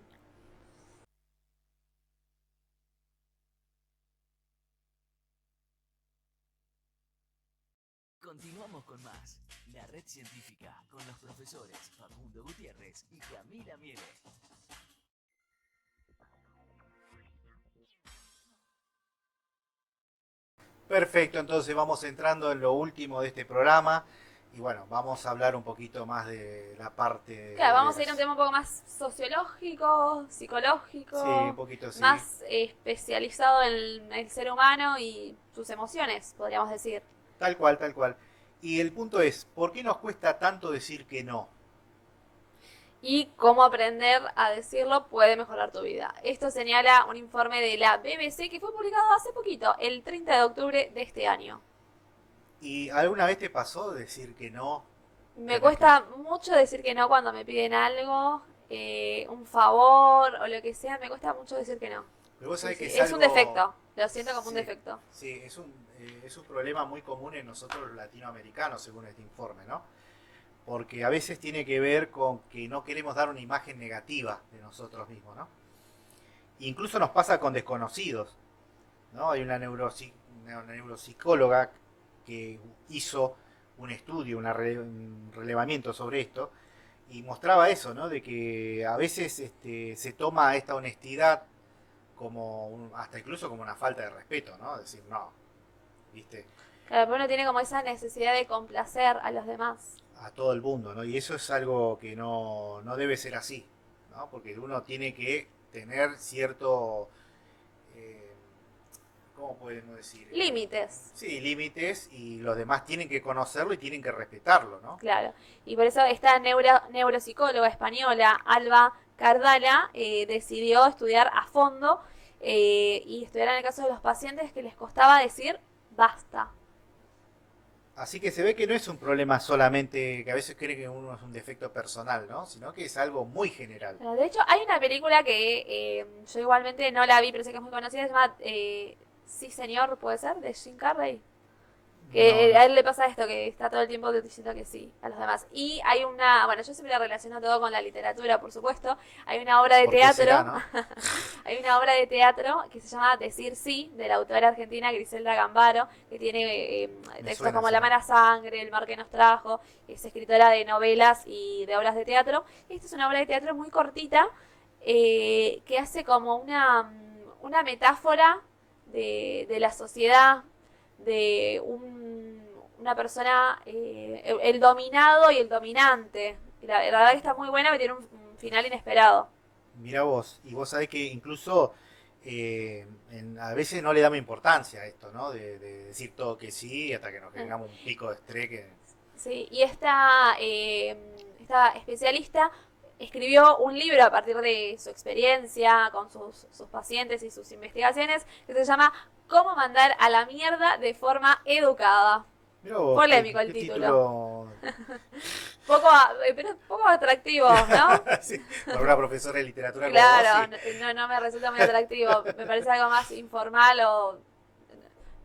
Continuamos con más. La Red Científica con los profesores Facundo Gutiérrez y Camila Miele. Perfecto, entonces vamos entrando en lo último de este programa. Y bueno, vamos a hablar un poquito más de la parte... Claro, vamos a ir a un tema un poco más sociológico, psicológico. Sí, un poquito sí. Más especializado en el ser humano y sus emociones, podríamos decir. Tal cual, tal cual. Y el punto es, ¿por qué nos cuesta tanto decir que no? Y cómo aprender a decirlo puede mejorar tu vida. Esto señala un informe de la BBC que fue publicado hace poquito, el 30 de octubre de este año. ¿Y alguna vez te pasó decir que no? Me cuesta mucho decir que no cuando me piden algo, un favor o lo que sea, me cuesta mucho decir que no. Pero vos sabés Sí, que sí. Es un algo... defecto, lo siento como un Sí, defecto. sí, es un problema muy común en nosotros los latinoamericanos, según este informe, ¿no? Porque a veces tiene que ver con que no queremos dar una imagen negativa de nosotros mismos, ¿no? Incluso nos pasa con desconocidos, ¿no? Hay una neuropsicóloga que hizo un estudio, un relevamiento sobre esto, y mostraba eso, ¿no? De que a veces se toma esta honestidad como hasta incluso como una falta de respeto, ¿no? Decir, no, ¿viste? Claro, pero uno tiene como esa necesidad de complacer a los demás. A todo el mundo, ¿no? Y eso es algo que no debe ser así, ¿no? Porque uno tiene que tener cierto, ¿cómo podemos decir? Límites. Sí, límites, y los demás tienen que conocerlo y tienen que respetarlo, ¿no? Claro, y por eso esta neuropsicóloga española, Alba Cardala, decidió estudiar a fondo y estudiar en el caso de los pacientes que les costaba decir basta. Así que se ve que no es un problema solamente, que a veces cree que uno es un defecto personal, ¿no? Sino que es algo muy general. Bueno, de hecho, hay una película que yo igualmente no la vi, pero sé que es muy conocida, se llama Sí Señor, ¿puede ser? De Jim Carrey. Que No, a él le pasa esto, que está todo el tiempo diciendo que sí a los demás. Y hay una, bueno, yo siempre relaciono todo con la literatura, por supuesto. Hay una obra de ¿por qué teatro, será, no? hay una obra de teatro que se llama Decir Sí, de la autora argentina Griselda Gambaro, que tiene textos suena, como sí. La mala sangre, El mar que nos trajo, es escritora de novelas y de obras de teatro. Esta es una obra de teatro muy cortita, que hace como una metáfora de la sociedad, de una persona, el dominado y el dominante. Y la verdad que está muy buena, pero tiene un final inesperado. Mira vos, y vos sabés que incluso a veces no le damos importancia a esto, ¿no? De decir todo que sí hasta que nos generamos un pico de estrés que... Sí, y esta especialista escribió un libro a partir de su experiencia con sus pacientes y sus investigaciones, que se llama Cómo mandar a la mierda de forma educada. Mirá vos, Polémico el título. Pero poco atractivo, ¿no? Sí, para una profesora de literatura como Claro, vos, sí. no me resulta muy atractivo. Me parece algo más informal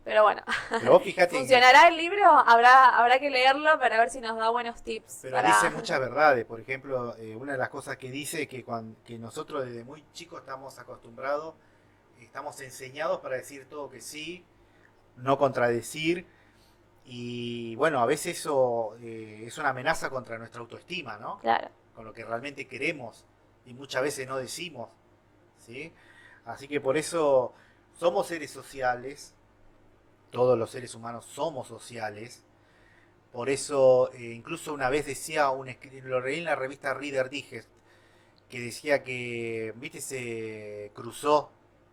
Pero bueno. Pero vos fijate, ¿Funcionará el libro? Habrá que leerlo para ver si nos da buenos tips. pero dice muchas verdades. Por ejemplo, una de las cosas que dice es que nosotros desde muy chicos estamos acostumbrados, estamos enseñados para decir todo que sí, no contradecir. Y bueno, a veces eso es una amenaza contra nuestra autoestima, ¿no? Claro. Con lo que realmente queremos y muchas veces no decimos, ¿sí? Así que por eso somos seres sociales, todos los seres humanos somos sociales. Por eso incluso una vez decía, lo leí en la revista Reader Digest, que decía que, ¿viste ese Crusoe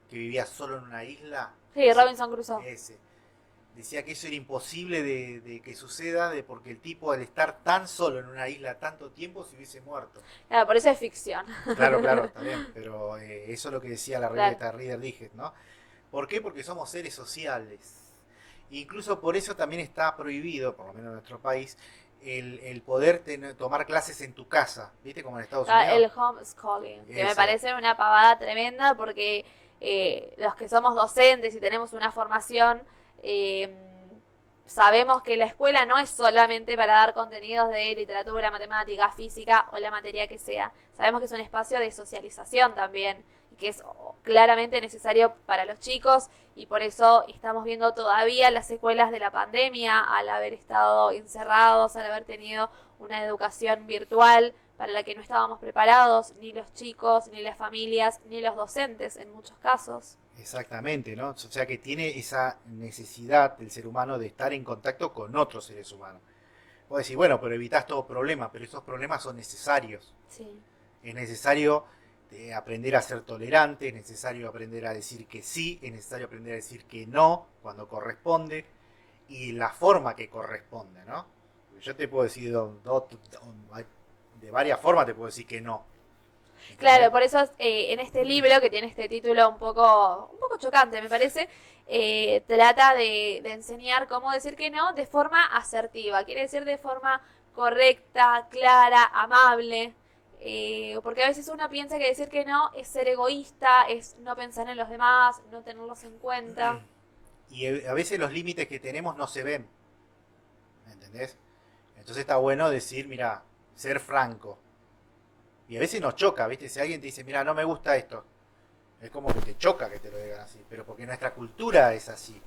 que vivía solo en una isla? Sí, Robinson Crusoe. Ese. Decía que eso era imposible de que suceda, porque el tipo al estar tan solo en una isla tanto tiempo se hubiese muerto. Claro, por eso es ficción. Claro, está bien, pero eso es lo que decía la revista Reader Digest, ¿no? ¿Por qué? Porque somos seres sociales. Incluso por eso también está prohibido, por lo menos en nuestro país, el poder tomar clases en tu casa, ¿viste? Como en Estados Unidos. El homeschooling, que me Eso. parece una pavada tremenda porque los que somos docentes y tenemos una formación, sabemos que la escuela no es solamente para dar contenidos de literatura, matemática, física o la materia que sea. Sabemos que es un espacio de socialización también y que es claramente necesario para los chicos y por eso estamos viendo todavía las secuelas de la pandemia al haber estado encerrados, al haber tenido una educación virtual para la que no estábamos preparados, ni los chicos, ni las familias, ni los docentes en muchos casos. Exactamente, ¿no? O sea que tiene esa necesidad del ser humano de estar en contacto con otros seres humanos. Vos decís, bueno, pero evitás todo problema, pero esos problemas son necesarios. Sí. Es necesario aprender a ser tolerante, es necesario aprender a decir que sí, es necesario aprender a decir que no cuando corresponde y la forma que corresponde, ¿no? Yo te puedo decir de varias formas te puedo decir que no. Claro, por eso en este libro, que tiene este título un poco chocante, me parece, trata de enseñar cómo decir que no de forma asertiva. Quiere decir de forma correcta, clara, amable. Porque a veces uno piensa que decir que no es ser egoísta, es no pensar en los demás, no tenerlos en cuenta. Y a veces los límites que tenemos no se ven. ¿Me entendés? Entonces está bueno decir, mira, ser franco. Y a veces nos choca, ¿viste? Si alguien te dice, mira, no me gusta esto, es como que te choca que te lo digan así, pero porque nuestra cultura es así.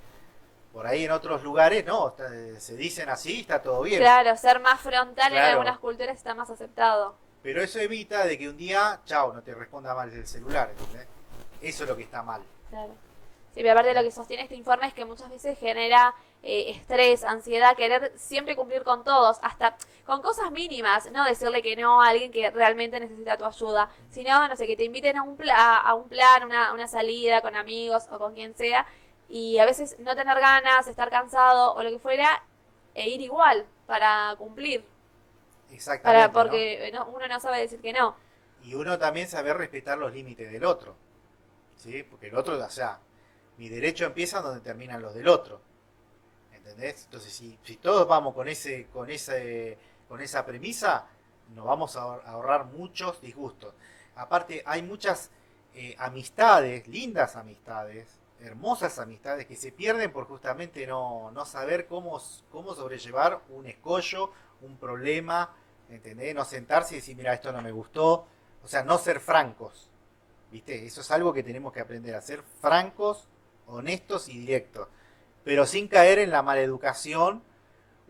Por ahí en otros lugares, no, se dicen así, está todo bien. Claro, ser más frontal en Claro. algunas culturas está más aceptado. Pero eso evita de que un día, chao, no te responda mal el celular, ¿entendés? Eso es lo que está mal. Claro. Sí, pero aparte lo que sostiene este informe es que muchas veces genera estrés, ansiedad, querer siempre cumplir con todos, hasta con cosas mínimas, no decirle que no a alguien que realmente necesita tu ayuda, sino, no sé, que te inviten a un plan, una salida con amigos o con quien sea, y a veces no tener ganas, estar cansado o lo que fuera, e ir igual para cumplir, Exactamente, ¿no? porque uno no sabe decir que no. Y uno también saber respetar los límites del otro, ¿sí? Porque el otro, o sea, mi derecho empieza donde terminan los del otro, ¿entendés? Entonces, si todos vamos con esa premisa, nos vamos a ahorrar muchos disgustos. Aparte, hay muchas amistades, lindas amistades, hermosas amistades, que se pierden por justamente no saber cómo sobrellevar un escollo, un problema, ¿entendés? No sentarse y decir, mira, esto no me gustó. O sea, no ser francos, ¿viste? Eso es algo que tenemos que aprender, a ser francos, honestos y directos, pero sin caer en la maleducación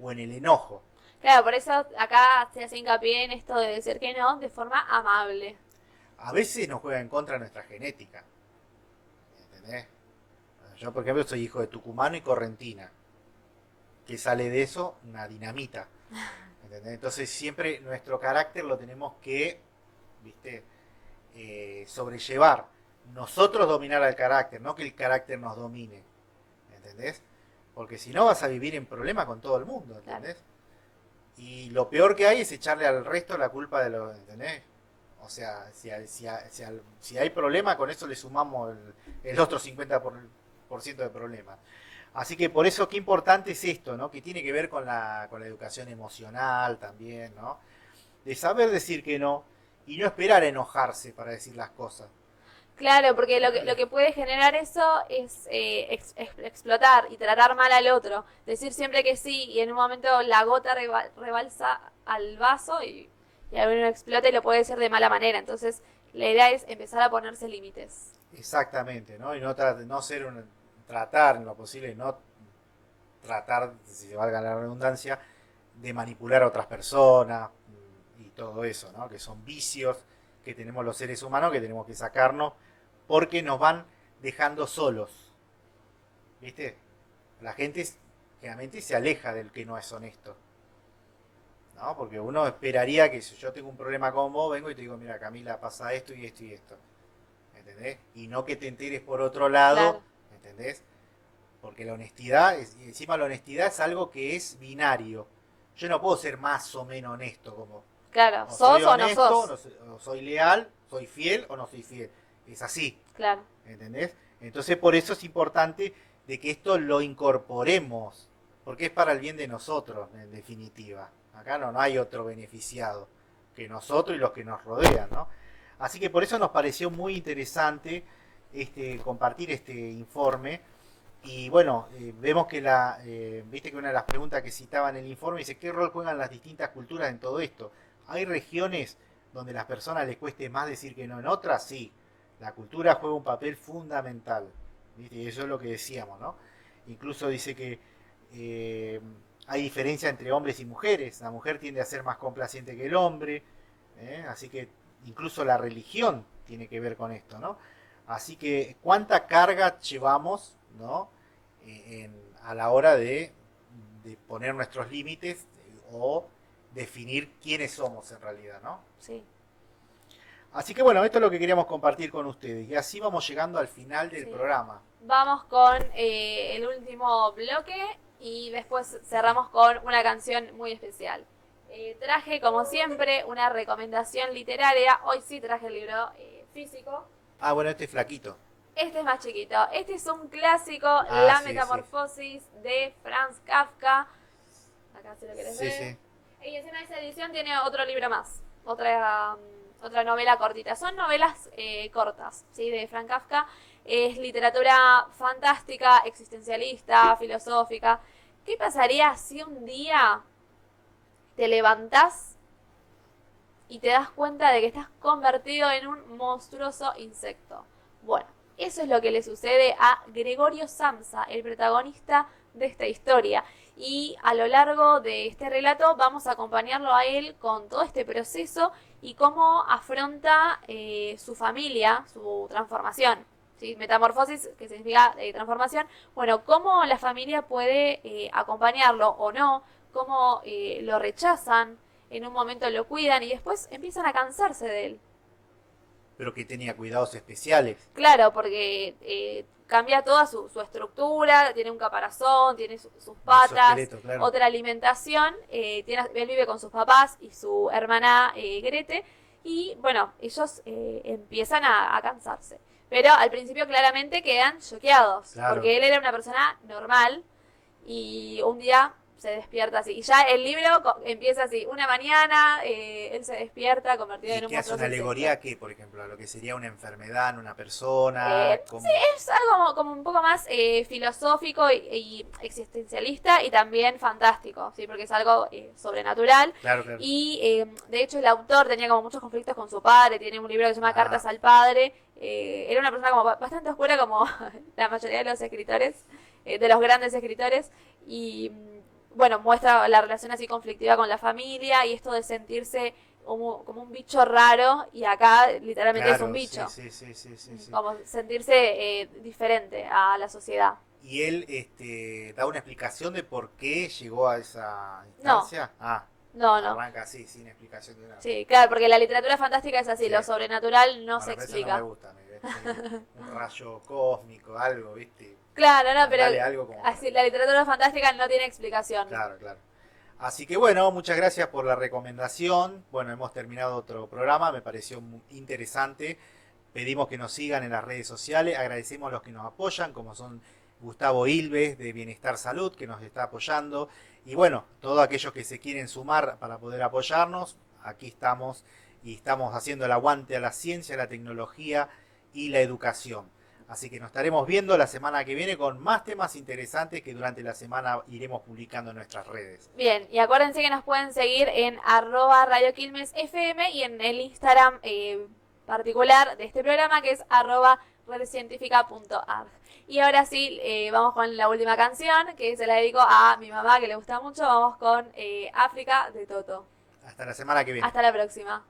o en el enojo. Claro, por eso acá se hace hincapié en esto de decir que no de forma amable. A veces nos juega en contra nuestra genética, ¿entendés? Yo, por ejemplo, soy hijo de tucumano y correntina. ¿Qué sale de eso? Una dinamita, ¿entendés? Entonces siempre nuestro carácter lo tenemos que, ¿viste? Sobrellevar. Nosotros dominar al carácter, no que el carácter nos domine, ¿entendés? Porque si no vas a vivir en problema con todo el mundo, ¿entendés? Claro. Y lo peor que hay es echarle al resto la culpa de lo, ¿entendés? O sea, si hay problema, con eso le sumamos el otro 50% de problemas. Así que por eso qué importante es esto, ¿no? Que tiene que ver con la educación emocional también, ¿no? De saber decir que no y no esperar a enojarse para decir las cosas. Claro, porque lo que puede generar eso es explotar y tratar mal al otro. Decir siempre que sí y en un momento la gota rebalsa al vaso y uno explota y lo puede decir de mala manera. Entonces la idea es empezar a ponerse límites. Exactamente, ¿no? Y no ser tratar en lo posible, no tratar, si se valga la redundancia, de manipular a otras personas y todo eso, ¿no? Que son vicios que tenemos los seres humanos que tenemos que sacarnos porque nos van dejando solos, ¿viste? La gente generalmente se aleja del que no es honesto, ¿no? Porque uno esperaría que si yo tengo un problema con vos, vengo y te digo, mira, Camila, pasa esto y esto y esto, ¿entendés? Y no que te enteres por otro lado, claro. ¿Entendés? Porque la honestidad, encima la honestidad es algo que es binario. Yo no puedo ser más o menos honesto como... Claro, sos o no sos. O soy leal, soy fiel o no soy fiel. Es así. Claro. ¿Entendés? Entonces por eso es importante de que esto lo incorporemos, porque es para el bien de nosotros, en definitiva. Acá no hay otro beneficiado que nosotros y los que nos rodean, ¿no? Así que por eso nos pareció muy interesante compartir este informe. Y bueno, vemos que viste que una de las preguntas que citaba en el informe dice, ¿qué rol juegan las distintas culturas en todo esto? ¿Hay regiones donde a las personas les cueste más decir que no? En otras sí. La cultura juega un papel fundamental, ¿viste? Y eso es lo que decíamos, ¿no? Incluso dice que hay diferencia entre hombres y mujeres. La mujer tiende a ser más complaciente que el hombre, así que incluso la religión tiene que ver con esto, ¿no? Así que cuánta carga llevamos, ¿no? A la hora de poner nuestros límites o definir quiénes somos en realidad, ¿no? Sí. Así que bueno, esto es lo que queríamos compartir con ustedes. Y así vamos llegando al final del programa. Vamos con el último bloque y después cerramos con una canción muy especial. Traje, como siempre, una recomendación literaria. Hoy sí traje el libro físico. Ah, bueno, este es flaquito. Este es más chiquito. Este es un clásico, La Metamorfosis de Franz Kafka. Acá si lo querés ver. Sí. Y encima de esa edición tiene otro libro más. Otra novela cortita. Son novelas cortas, ¿sí? De Franz Kafka. Es literatura fantástica, existencialista, filosófica. ¿Qué pasaría si un día te levantás y te das cuenta de que estás convertido en un monstruoso insecto? Bueno, eso es lo que le sucede a Gregorio Samsa, el protagonista de esta historia. Y a lo largo de este relato vamos a acompañarlo a él con todo este proceso y cómo afronta su familia, su transformación. ¿Sí? Metamorfosis, que significa transformación. Bueno, cómo la familia puede acompañarlo o no, cómo lo rechazan, en un momento lo cuidan y después empiezan a cansarse de él. Pero que tenía cuidados especiales. Claro, porque cambia toda su estructura, tiene un caparazón, tiene sus patas, esqueleto, claro. otra alimentación, él vive con sus papás y su hermana Grete, y bueno, ellos empiezan a cansarse. Pero al principio claramente quedan choqueados, Claro. porque él era una persona normal y un día se despierta así. Y ya el libro empieza así, una mañana él se despierta convertido en ¿Y un qué hace monstruo una sin alegoría sexo. que, por ejemplo, a lo que sería una enfermedad en una persona? ¿Cómo? Es algo como un poco más filosófico y existencialista y también fantástico, ¿sí? Porque es algo sobrenatural. Claro, claro. Y de hecho el autor tenía como muchos conflictos con su padre, tiene un libro que se llama Ah. Cartas al Padre. Era una persona como bastante oscura como la mayoría de los escritores, de los grandes escritores. Y bueno, muestra la relación así conflictiva con la familia y esto de sentirse como un bicho raro, y acá literalmente es Claro, un bicho. sí. Como sentirse diferente a la sociedad. Y él da una explicación de por qué llegó a esa instancia. No. Arranca así, sin explicación de nada. Sí, claro, porque la literatura fantástica es así, Sí. lo sobrenatural no Bueno, se pero eso explica. no me gusta, un rayo cósmico, algo, ¿viste? Claro, no, pero Dale algo como... así, la literatura fantástica no tiene explicación. Claro. Así que bueno, muchas gracias por la recomendación. Bueno, hemos terminado otro programa, me pareció muy interesante. Pedimos que nos sigan en las redes sociales, agradecemos a los que nos apoyan, como son Gustavo Ilves de Bienestar Salud, que nos está apoyando. Y bueno, todos aquellos que se quieren sumar para poder apoyarnos, aquí estamos y estamos haciendo el aguante a la ciencia, la tecnología y la educación. Así que nos estaremos viendo la semana que viene con más temas interesantes que durante la semana iremos publicando en nuestras redes. Bien, y acuérdense que nos pueden seguir en @radioquilmesfm y en el Instagram particular de este programa, que es @redcientifica.arg. Y ahora sí, vamos con la última canción, que se la dedico a mi mamá, que le gusta mucho. Vamos con África de Toto. Hasta la semana que viene. Hasta la próxima.